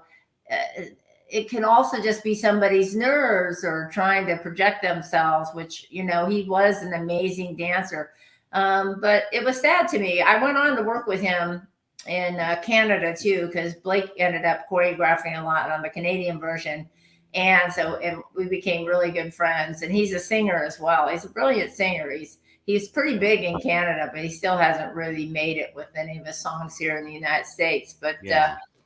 [SPEAKER 3] it can also just be somebody's nerves or trying to project themselves, which, you know, he was an amazing dancer. But it was sad to me. I went on to work with him in Canada too, because Blake ended up choreographing a lot on the Canadian version. And so we became really good friends. And he's a singer as well. He's a brilliant singer. He's pretty big in Canada, but he still hasn't really made it with any of his songs here in the United States. But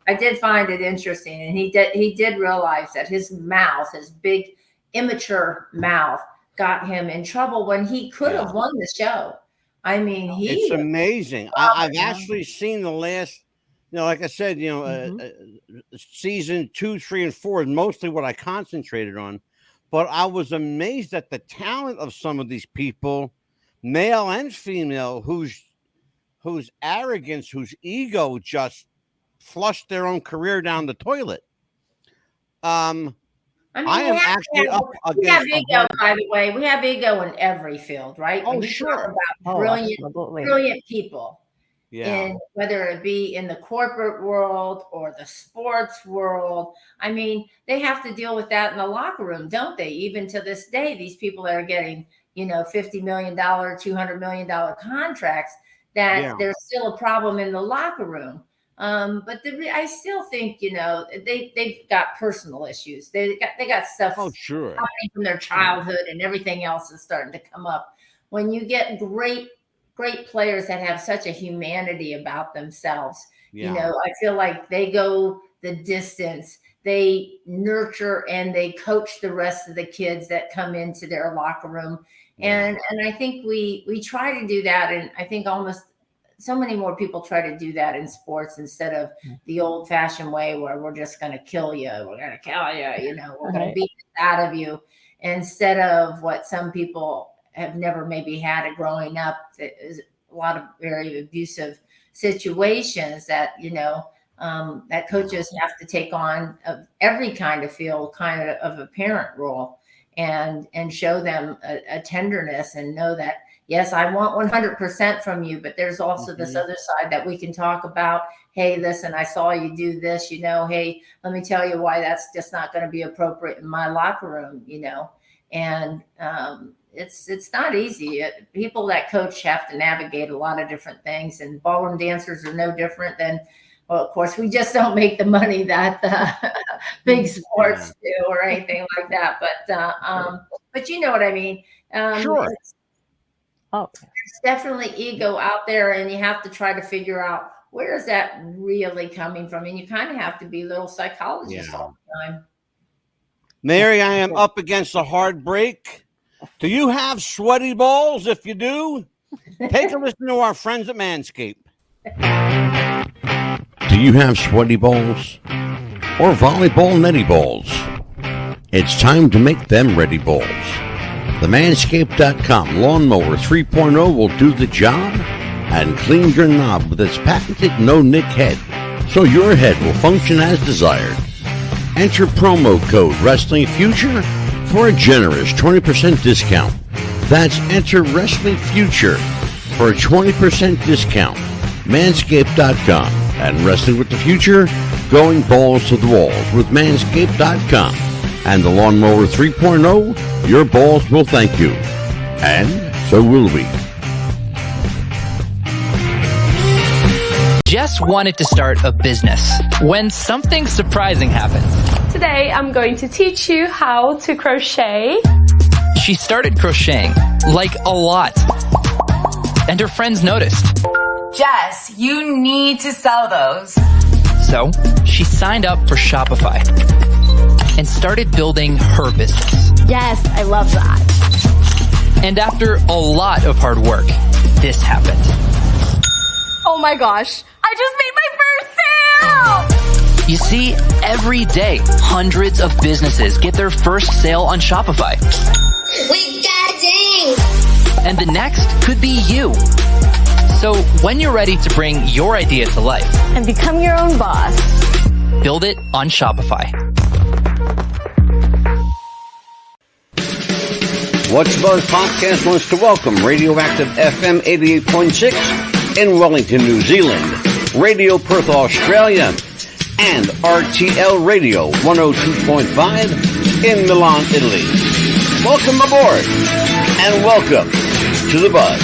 [SPEAKER 3] I did find it interesting. And he did realize that his mouth, his big, immature mouth, got him in trouble when he could have won the show. I mean,
[SPEAKER 1] it's amazing. I've actually seen the last, you know, like I said, you know, season 2, 3, and 4 is mostly what I concentrated on. But I was amazed at the talent of some of these people, male and female, whose arrogance, whose ego just flush their own career down the toilet.
[SPEAKER 3] I
[SPEAKER 1] am actually up
[SPEAKER 3] we have
[SPEAKER 1] against
[SPEAKER 3] ego, by the way. We have ego in every field, right?
[SPEAKER 1] Oh,
[SPEAKER 3] When you
[SPEAKER 1] sure.
[SPEAKER 3] talk about
[SPEAKER 2] Oh,
[SPEAKER 3] brilliant
[SPEAKER 2] absolutely.
[SPEAKER 3] people,
[SPEAKER 1] Yeah.
[SPEAKER 3] in whether it be in the corporate world or the sports world. I mean, they have to deal with that in the locker room, don't they? Even to this day, these people that are getting, $50 million, $200 million contracts, that
[SPEAKER 1] Yeah.
[SPEAKER 3] there's still a problem in the locker room. But I still think, they've got personal issues. They got stuff
[SPEAKER 1] Oh, sure.
[SPEAKER 3] happening from their childhood, and everything else is starting to come up. When you get great players that have such a humanity about themselves,
[SPEAKER 1] Yeah.
[SPEAKER 3] I feel like they go the distance. They nurture and they coach the rest of the kids that come into their locker room.
[SPEAKER 1] Yeah.
[SPEAKER 3] And I think we try to do that. And I think almost so many more people try to do that in sports instead of the old fashioned way where we're just going to kill you. We're going to kill you. We're going to beat it out of you, instead of what some people have never maybe had it growing up. That is a lot of very abusive situations that, that coaches have to take on of every kind of field, kind of a parent role, and show them a tenderness, and know that, yes, I want 100% from you, but there's also this other side that we can talk about. Hey, listen, I saw you do this, hey, let me tell you why that's just not going to be appropriate in my locker room, and it's not easy. People that coach have to navigate a lot of different things, and ballroom dancers are no different than, well, of course, we just don't make the money that big sports do or anything like that. But you know what I mean?
[SPEAKER 1] Sure.
[SPEAKER 3] There's definitely ego out there, and you have to try to figure out where is that really coming from. And you kind of have to be little psychologists all the time.
[SPEAKER 1] Mary, I am up against a hard break. Do you have sweaty balls? If you do, take a listen to our friends at Manscaped. Do you have sweaty balls or volleyball netty balls? It's time to make them ready balls. The Manscaped.com Lawnmower 3.0 will do the job and clean your knob with its patented no-nick head, so your head will function as desired. Enter promo code Wrestling Future for a generous 20% discount. That's enter Wrestling Future for a 20% discount. Manscaped.com and Wrestling with the Future, going balls to the walls with Manscaped.com and the Lawnmower 3.0. Your balls will thank you, and so will we.
[SPEAKER 4] Jess wanted to start a business when something surprising happened.
[SPEAKER 5] Today I'm going to teach you how to crochet.
[SPEAKER 4] She started crocheting, like a lot, and her friends noticed.
[SPEAKER 6] Jess, you need to sell those.
[SPEAKER 4] So she signed up for Shopify and started building her business.
[SPEAKER 5] Yes, I love that.
[SPEAKER 4] And after a lot of hard work, this happened.
[SPEAKER 5] Oh my gosh, I just made my first sale!
[SPEAKER 4] You see, every day, hundreds of businesses get their first sale on Shopify.
[SPEAKER 7] We got ding!
[SPEAKER 4] And the next could be you. So when you're ready to bring your idea to life
[SPEAKER 5] And become your own boss.
[SPEAKER 4] build it on Shopify.
[SPEAKER 1] What's Buzz Podcast wants to welcome Radioactive FM 88.6 in Wellington, New Zealand, Radio Perth, Australia, and RTL Radio 102.5 in Milan, Italy. Welcome aboard, and welcome to the Buzz.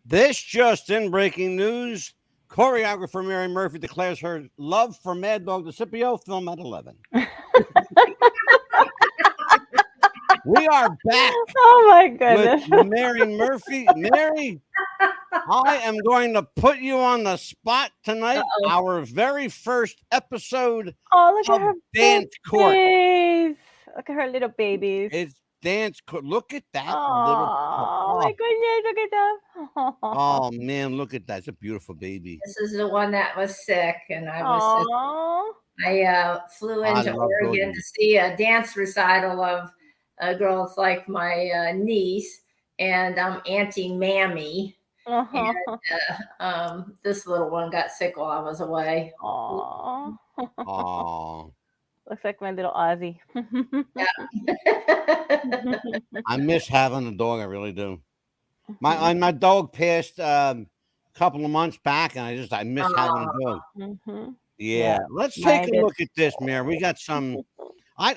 [SPEAKER 1] This just in, breaking news. Choreographer Mary Murphy declares her love for Mad Dog DeCipio, film at 11. We are back.
[SPEAKER 2] Oh my goodness.
[SPEAKER 1] With Mary Murphy. Mary, I am going to put you on the spot tonight.
[SPEAKER 2] Uh-oh.
[SPEAKER 1] Our very first episode
[SPEAKER 2] Oh, look at
[SPEAKER 1] of
[SPEAKER 2] her
[SPEAKER 1] Dance Court.
[SPEAKER 2] babies. Look at her little babies.
[SPEAKER 1] It's dance. Look at that
[SPEAKER 2] Oh my goodness, look at that.
[SPEAKER 1] Oh man, look at that. It's a beautiful baby.
[SPEAKER 3] This is the one that was sick, and I flew into Oregon to see a dance recital of girls like my niece and Auntie Mammy. And this little one got sick while I was away.
[SPEAKER 2] Aww. Looks like my little Ozzy.
[SPEAKER 1] I miss having a dog. I really do. My dog passed a couple of months back, and I miss having a dog. Yeah. Let's take a look at this, Mary. We got some. I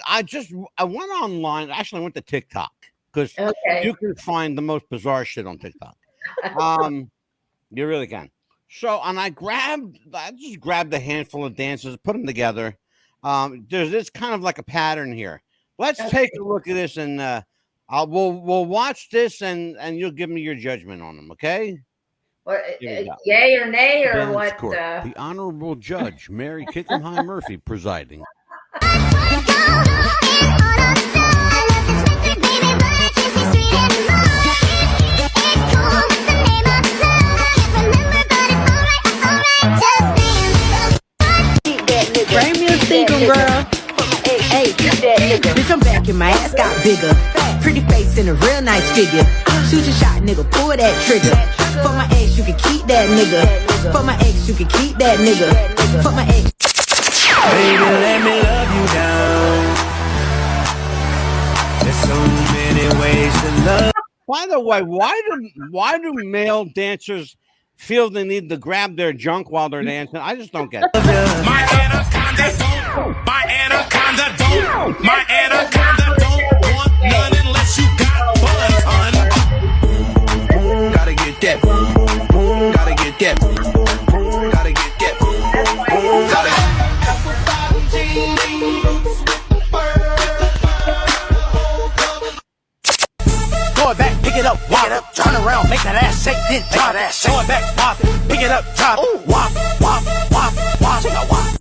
[SPEAKER 1] went online. Actually, I went to TikTok because you can find the most bizarre shit on TikTok. You really can. So, and I just grabbed a handful of dances, put them together. There's this kind of like a pattern here. Let's take a look at this, and we'll watch this, and you'll give me your judgment on them, okay?
[SPEAKER 3] What, yay or nay, or what?
[SPEAKER 1] The Honorable Judge Mary Kickenheim Murphy presiding.
[SPEAKER 8] Bring me a single, girl. Hey, bitch, I'm back and my ass got bigger. Pretty face and a real nice figure. Shoot your shot, nigga, pull that trigger. For my ex, you can keep that nigga. For my ex, you can keep that nigga. For my ex.
[SPEAKER 9] Baby, let me love you down. There's so many ways to love.
[SPEAKER 1] By the way, why do male dancers feel the need to grab their junk while they're dancing? I just don't get it.
[SPEAKER 9] My anaconda don't. My anaconda don't. My anaconda don't want none unless you got buzz, hun. Gotta get that. Gotta get that. Gotta get that. Gotta get Throw it back, pick it up, walk it, turn around, make that ass shake, then drop that shake. Throw it back, pop it, pick it up, drop it, wop, wop, wop, wop, take a wop.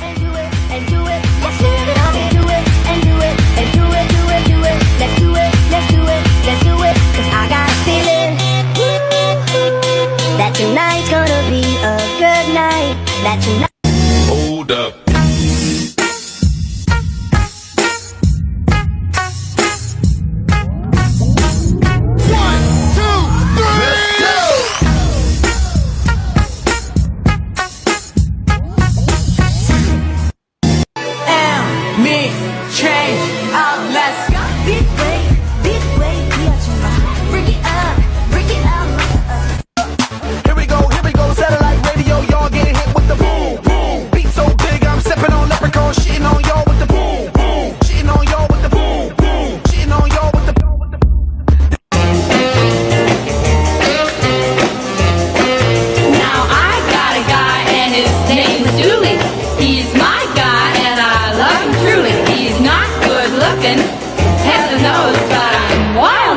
[SPEAKER 5] And do it, and do it, let's do it, and do it, and do it, and do it, do it, do it, let's do it, let's do it, let's do it, cause I got a feeling that tonight's gonna be a good night, that tonight.
[SPEAKER 9] Hold up.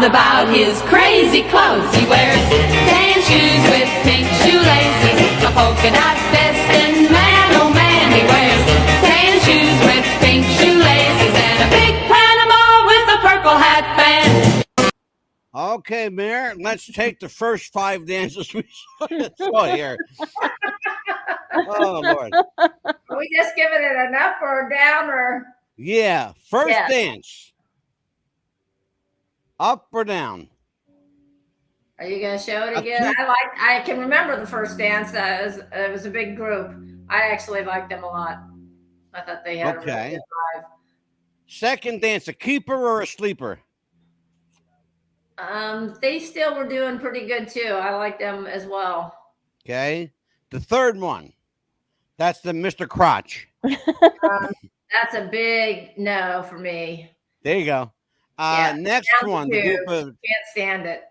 [SPEAKER 10] About his crazy clothes. He wears tan shoes with pink shoelaces, a polka dot vest, and man, oh man, he wears tan shoes with pink shoelaces and a big Panama with a purple hat band.
[SPEAKER 1] Okay, Mayor, let's take the first 5 dances we saw here. Oh, Lord.
[SPEAKER 3] Are we just giving it an up or a down, or?
[SPEAKER 1] Yeah, first dance. Up or down?
[SPEAKER 3] Are you going to show it again? I can remember the first dance. It was a big group. I actually liked them a lot. I thought they had a really good vibe.
[SPEAKER 1] Second dance, a keeper or a sleeper?
[SPEAKER 3] They still were doing pretty good too. I like them as well.
[SPEAKER 1] Okay. The third one, that's the Mr. Crotch.
[SPEAKER 3] That's a big no for me.
[SPEAKER 1] There you go. Next one, the group of,
[SPEAKER 3] can't stand it.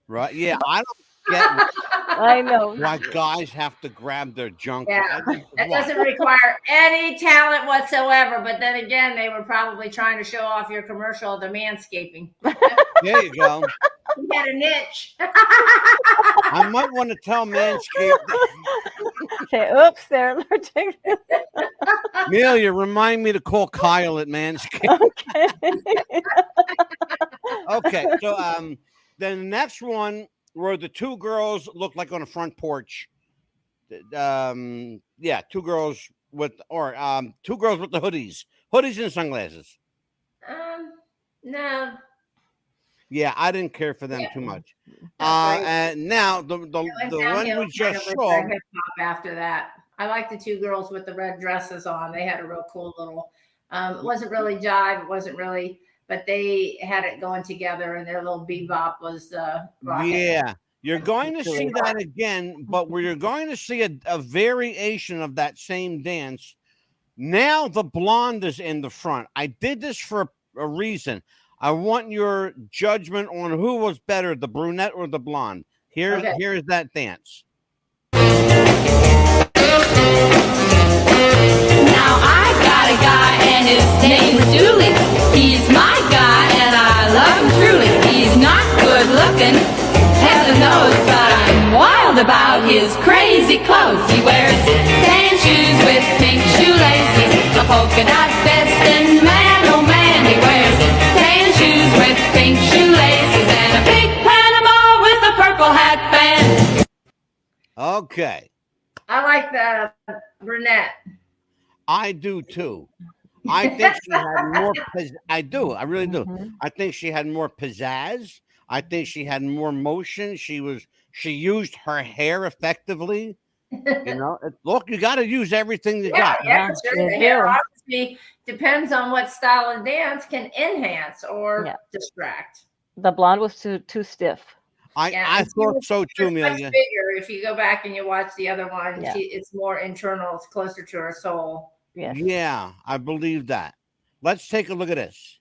[SPEAKER 1] Right? Yeah, I don't get
[SPEAKER 2] I know
[SPEAKER 1] why guys have to grab their junk.
[SPEAKER 3] Yeah, it doesn't require any talent whatsoever. But then again, they were probably trying to show off your commercial of the manscaping.
[SPEAKER 1] There you go.
[SPEAKER 3] You got a niche.
[SPEAKER 1] I might want to tell Manscaped.
[SPEAKER 2] Okay, oops, they're allergic.
[SPEAKER 1] Amelia, remind me to call Kyle at Manscaped.
[SPEAKER 2] Okay.
[SPEAKER 1] Okay, so then the next one where the two girls looked like on a front porch. Yeah, two girls with the hoodies and sunglasses.
[SPEAKER 3] No.
[SPEAKER 1] Yeah, I didn't care for them too much.
[SPEAKER 3] Right.
[SPEAKER 1] And now the one we just saw.
[SPEAKER 3] Hip hop after that. I like the two girls with the red dresses on. They had a real cool little. It wasn't really jive. It wasn't really, but they had it going together, and their little bebop was rocking.
[SPEAKER 1] Yeah, you're going to see that again, but where you're going to see a variation of that same dance. Now the blonde is in the front. I did this for a reason. I want your judgment on who was better, the brunette or the blonde. Here's that dance.
[SPEAKER 10] Now I got a guy and his name's Dooley. He's my guy and I love him truly. He's not good looking, heaven knows, but I'm wild about his crazy clothes. He wears tan shoes with pink shoelaces, a polka dot vest, and man, oh man, he wears tan shoes with pink shoelaces and a big Panama with a purple hat band.
[SPEAKER 1] Okay.
[SPEAKER 3] I like the brunette.
[SPEAKER 1] I do too. I think she had more. I do. I really do. I think she had more pizzazz. I think she had more motion. She used her hair effectively. You know, look, you got to use everything you got.
[SPEAKER 3] Yeah, sure. The hair obviously depends on what style of dance can enhance or distract.
[SPEAKER 2] The blonde was too stiff.
[SPEAKER 1] I thought so too, Amelia.
[SPEAKER 3] Bigger. If you go back and you watch the other one, it's more internal. It's closer to her soul.
[SPEAKER 1] Yeah, I believe that. Let's take a look at this.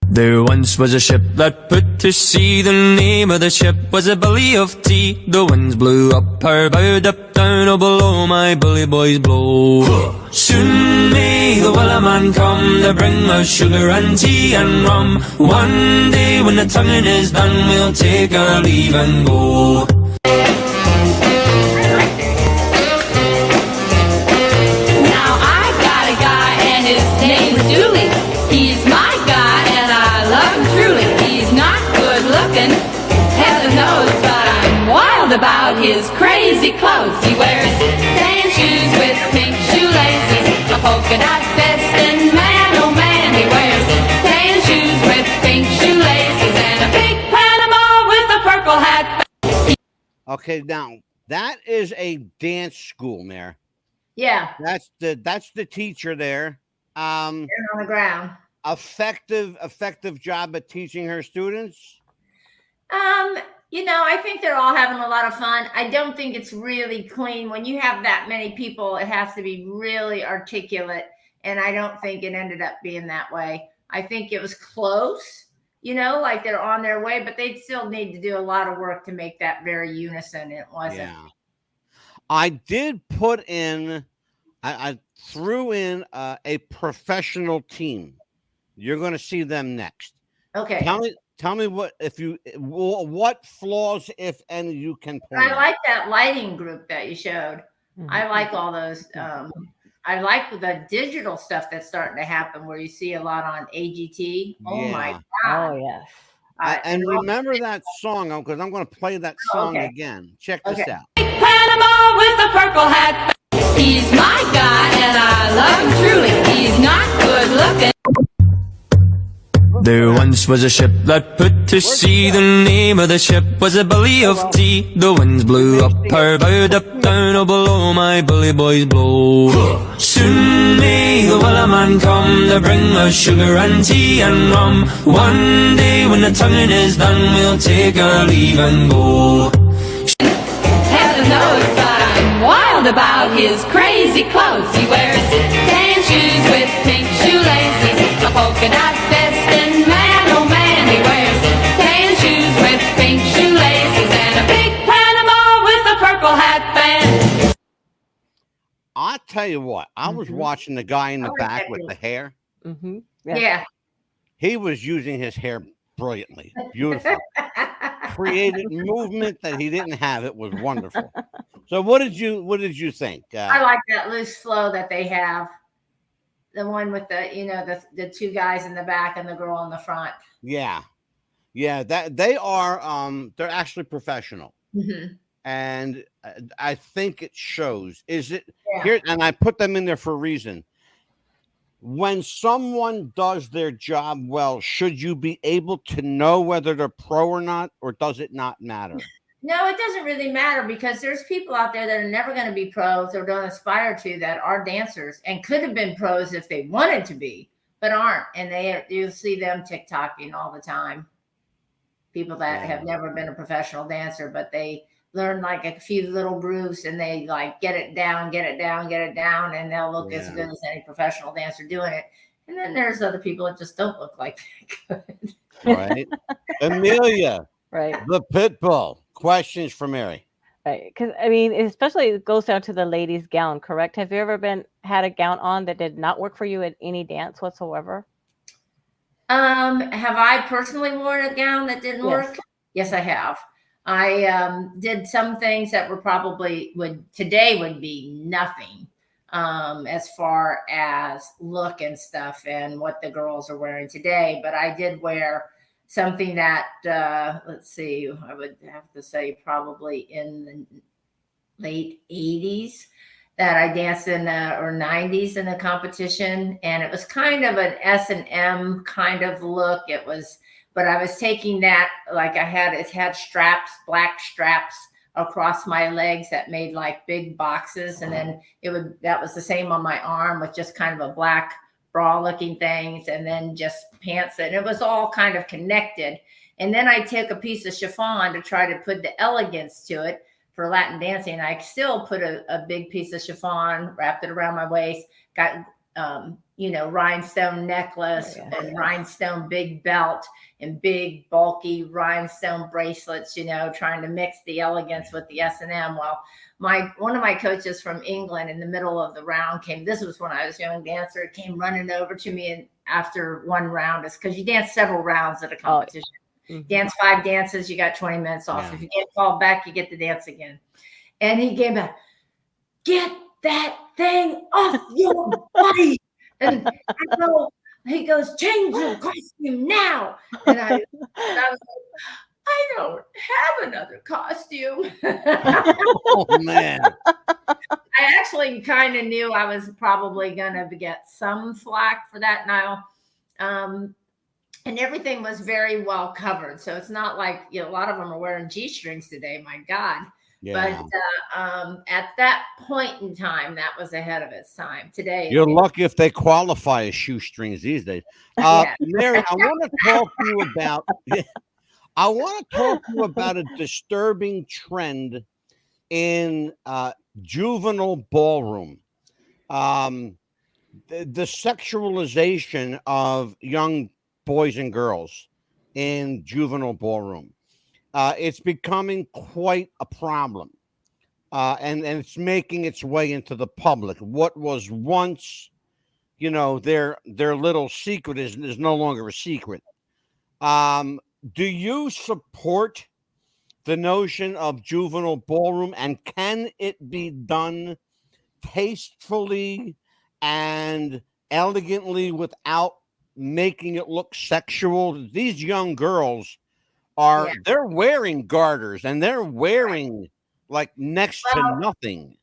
[SPEAKER 11] There once was a ship that put to sea. The name of the ship was a Billy of Tea. The winds blew up her bow, up down, oh below my bully boys blow. Soon may the Wellerman come to bring us sugar and tea and rum. One day when the tonguing is done, we'll take our leave and go.
[SPEAKER 10] Now I got a guy and his name's Dooley. He's my guy and I love him truly. He's not good looking, heaven knows, but I'm wild about his crazy clothes. He wears tan shoes with pink shoelaces, a polka dot vest, and man, oh man, he wears tan shoes with pink shoelaces and a big Panama with a purple hat.
[SPEAKER 1] Okay, now that is a dance school, Mayor.
[SPEAKER 3] Yeah,
[SPEAKER 1] that's the teacher there.
[SPEAKER 3] On the ground.
[SPEAKER 1] Effective job at teaching her students.
[SPEAKER 3] I think they're all having a lot of fun. I don't think it's really clean. When you have that many people, it has to be really articulate. And I don't think it ended up being that way. I think it was close, like they're on their way, but they still need to do a lot of work to make that very unison. It wasn't.
[SPEAKER 1] Yeah. I did put in, I threw in a professional team. You're going to see them next.
[SPEAKER 3] Okay.
[SPEAKER 1] Tell me what flaws, if any, you can point.
[SPEAKER 3] I like that lighting group that you showed. I like all those. I like the digital stuff that's starting to happen where you see a lot on AGT. Oh my God.
[SPEAKER 2] Oh yes.
[SPEAKER 1] And remember that song, because I'm going to play that song again. Check this out.
[SPEAKER 10] Panama with a purple hat. He's my guy and I love him truly. He's not good looking.
[SPEAKER 11] There once was a ship that put to sea. The name of the ship was a Billy of Tea. The winds blew up her bow, up down, oh below my bully boys blow. Soon may the Wellerman come to bring us sugar and tea and rum. One day when the tonguing is done, we'll take our leave and go.
[SPEAKER 10] Heaven knows, but I'm wild about his crazy clothes. He wears tan shoes with pink shoelaces, a polka dot vest, and man, oh man, he wears tan shoes with pink shoelaces and a big Panama with a purple hat band.
[SPEAKER 1] I'll tell you what, I was watching the guy in the back with the hair.
[SPEAKER 3] Yeah.
[SPEAKER 1] He was using his hair brilliantly. Beautiful. Created movement that he didn't have. It was wonderful. So what did you think?
[SPEAKER 3] I like that loose flow that they have. The one with the two guys in the back and the girl in the front.
[SPEAKER 1] Yeah, that they are they're actually professional,
[SPEAKER 3] Mm-hmm.
[SPEAKER 1] and I think it shows. Is it
[SPEAKER 3] Yeah.
[SPEAKER 1] here? And I put them in there for a reason. When someone does their job well, should you be able to know whether they're pro or not, or does it not matter?
[SPEAKER 3] No, it doesn't really matter because there's people out there that are never going to be pros or don't aspire to that are dancers and could have been pros if they wanted to be, but aren't. And you see them TikToking all the time. People that have never been a professional dancer, but they learn like a few little grooves and they like get it down, and they'll look as good as any professional dancer doing it. And then there's other people that just don't look like that good.
[SPEAKER 1] Right. Amelia.
[SPEAKER 2] Right.
[SPEAKER 1] The Pitbull. Questions for Mary.
[SPEAKER 2] Right. Because, I mean, especially it goes down to the lady's gown, correct? Have you ever had a gown on that did not work for you at any dance whatsoever?
[SPEAKER 3] Have I personally worn a gown that didn't work? Yes, I have. I did some things that were probably would be nothing as far as look and stuff and what the girls are wearing today. But I did wear something that, let's see, I would have to say probably in the late 80s that I danced in or 90s in a competition. And it was kind of an S&M kind of look. It was, but I was taking that, like it had straps, black straps across my legs that made like big boxes. And then that was the same on my arm with just kind of a black bra looking things and then just pants. And it was all kind of connected. And then I took a piece of chiffon to try to put the elegance to it for Latin dancing. I still put a big piece of chiffon, wrapped it around my waist, got, rhinestone necklace and rhinestone big belt and big bulky rhinestone bracelets, trying to mix the elegance with the S&M. Well, one of my coaches from England in the middle of the round this was when I was a young dancer, came running over to me and after one round, is because you dance several rounds at a competition. Dance 5 dances, you got 20 minutes off. If you get called back, you get to dance again. And he came back, get that thing off your body. And he goes, change your costume now. And I was like, I don't have another costume.
[SPEAKER 1] Oh, man.
[SPEAKER 3] I actually kind of knew I was probably going to get some flack for that now. And everything was very well covered. So it's not like, a lot of them are wearing G-strings today. My God. Yeah. But at that point in time, that was ahead of its time. Today,
[SPEAKER 1] you're lucky if they qualify as shoestrings these days. Mary, I want to talk to you about. I want to talk to you about a disturbing trend in juvenile ballroom. The sexualization of young boys and girls in juvenile ballroom. It's becoming quite a problem. And it's making its way into the public. What was once, their little secret is no longer a secret. Do you support the notion of juvenile ballroom, and can it be done tastefully and elegantly without making it look sexual? These young girls they're wearing garters and they're wearing like next to nothing.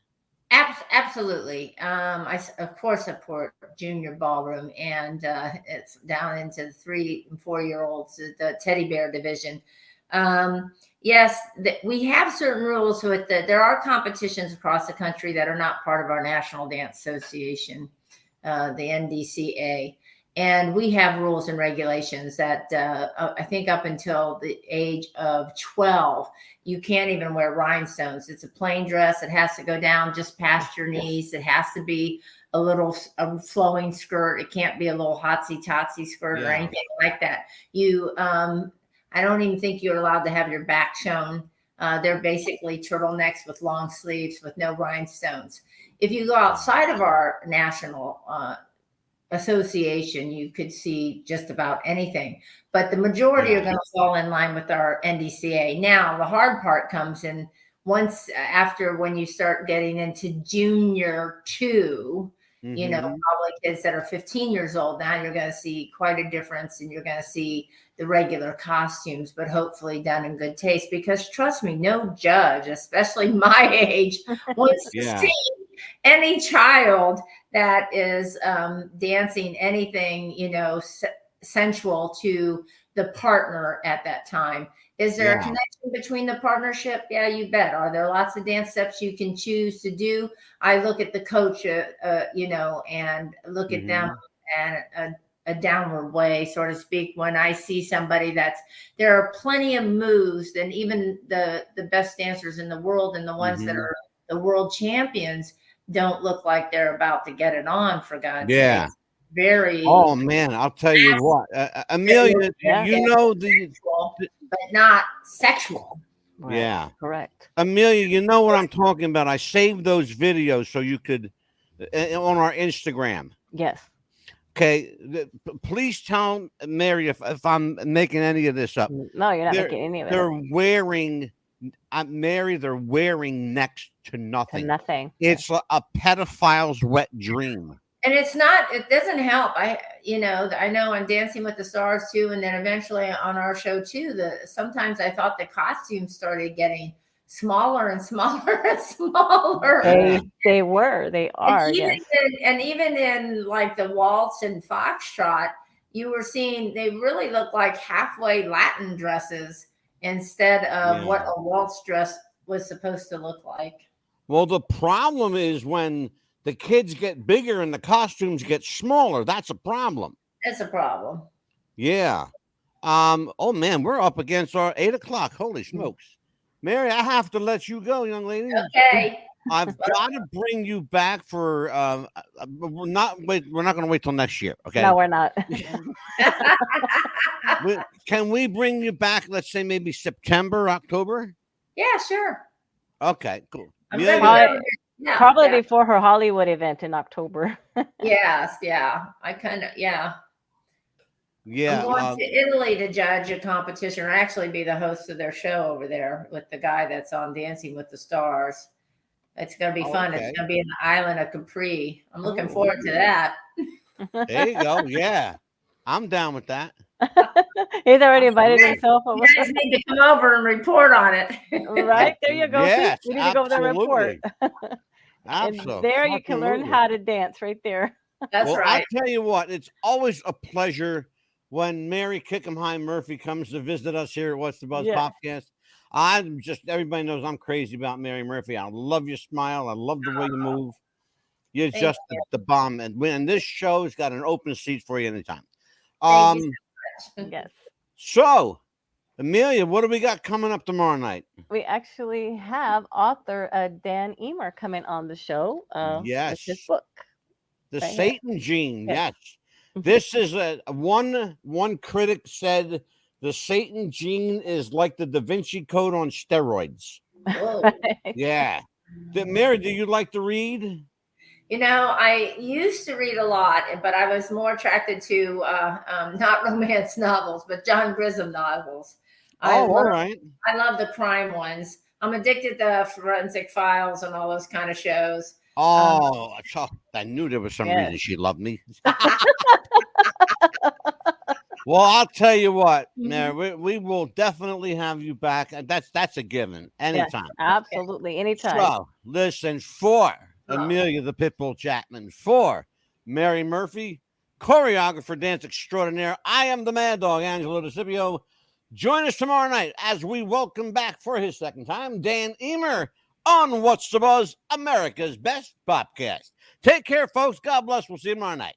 [SPEAKER 3] Absolutely. I of course support junior ballroom, and it's down into the 3 and 4 year olds, the teddy bear division. Yes, we have certain rules with there are competitions across the country that are not part of our National Dance Association, the NDCA. And we have rules and regulations that I think up until the age of 12, you can't even wear rhinestones. It's a plain dress. It has to go down just past your knees. It has to be a flowing skirt. It can't be a little hotsy-totsy skirt or anything like that. I don't even think you're allowed to have your back shown. They're basically turtlenecks with long sleeves with no rhinestones. If you go outside of our national association, you could see just about anything, but the majority are going to fall in line with our NDCA. Now, the hard part comes in once after when you start getting into junior 2, you know, probably kids that are 15 years old, now you're going to see quite a difference, and you're going to see the regular costumes, but hopefully done in good taste, because trust me, no judge, especially my age, wants to see any child that is dancing anything, you know, sensual to the partner at that time. Is there a connection between the partnership? Yeah, you bet. Are there lots of dance steps you can choose to do? I look at the coach, you know, and look at them and a downward way, so to speak. When I see somebody there are plenty of moves, and even the best dancers in the world and the ones that are the world champions don't look like they're about to get it on, for God's sake. Very.
[SPEAKER 1] Oh man, I'll tell you what, Amelia, you know
[SPEAKER 3] but not sexual.
[SPEAKER 2] Right.
[SPEAKER 1] Yeah,
[SPEAKER 2] correct.
[SPEAKER 1] Amelia, you know what I'm talking about. I saved those videos so you could on our Instagram.
[SPEAKER 2] Yes.
[SPEAKER 1] Okay, please tell Mary if I'm making any of this up.
[SPEAKER 2] No, you're not making any of it.
[SPEAKER 1] They're wearing, Mary. They're wearing next to nothing.
[SPEAKER 2] Nothing.
[SPEAKER 1] It's a pedophile's wet dream.
[SPEAKER 3] And it doesn't help. I know on Dancing with the Stars too, and then eventually on our show too, sometimes I thought the costumes started getting smaller and smaller and smaller.
[SPEAKER 2] They are.
[SPEAKER 3] And even in like the waltz and foxtrot, you were seeing they really look like halfway Latin dresses instead of what a waltz dress was supposed to look like.
[SPEAKER 1] Well, the problem is when the kids get bigger and the costumes get smaller. That's a problem.
[SPEAKER 3] That's a problem.
[SPEAKER 1] Yeah. Oh man, we're up against our 8 o'clock. Holy smokes. Mary, I have to let you go, young lady.
[SPEAKER 3] Okay.
[SPEAKER 1] I've got to bring you back for we're not going to wait till next year. Okay.
[SPEAKER 2] No, we're not.
[SPEAKER 1] Can we bring you back, let's say maybe September, October?
[SPEAKER 3] Yeah, sure.
[SPEAKER 1] Okay, cool.
[SPEAKER 2] Probably before her Hollywood event in October.
[SPEAKER 3] Yes, yeah. I'm going to Italy to judge a competition, or actually be the host of their show over there with the guy that's on Dancing with the Stars. It's going to be fun. It's going to be in the island of Capri. I'm looking forward to that.
[SPEAKER 1] There you go. Yeah, I'm down with that.
[SPEAKER 2] He's already invited himself over.
[SPEAKER 3] You guys need to come over and report on it.
[SPEAKER 2] Right, there you go.
[SPEAKER 1] Yes,
[SPEAKER 2] we need to go over there and report.
[SPEAKER 1] Absolutely.
[SPEAKER 2] And there you can learn how to dance right there.
[SPEAKER 3] That's right.
[SPEAKER 1] I'll tell you what, it's always a pleasure when Mary Kickham Murphy comes to visit us here at What's the Buzz Podcast. Everybody knows I'm crazy about Mary Murphy. I love your smile. I love the way you move. You're just the bomb. And when this show's got an open seat for you anytime.
[SPEAKER 3] Thank you so much.
[SPEAKER 2] Yes.
[SPEAKER 1] So, Amelia, what do we got coming up tomorrow night?
[SPEAKER 2] We actually have author Dan Emer coming on the show.
[SPEAKER 1] Yes.
[SPEAKER 2] With his book.
[SPEAKER 1] The Satan Gene. Yes. This is one critic said the Satan Gene is like the Da Vinci Code on steroids. Yeah. Mary, do you like to read?
[SPEAKER 3] You know, I used to read a lot, but I was more attracted to not romance novels, but John Grisham novels.
[SPEAKER 1] All right.
[SPEAKER 3] I love the crime ones. I'm addicted to Forensic Files and all those kind of shows.
[SPEAKER 1] Oh, I knew there was some reason she loved me. Well, I'll tell you what, Mary, we will definitely have you back. That's a given. Anytime.
[SPEAKER 2] Yes, absolutely. Anytime.
[SPEAKER 1] So, listen, for Amelia the Pitbull Chapman, for Mary Murphy, choreographer, dance extraordinaire, I am the Mad Dog, Angelo DeCipio. Join us tomorrow night as we welcome back for his second time, Dan Emer on What's the Buzz, America's Best Podcast. Take care, folks. God bless. We'll see you tomorrow night.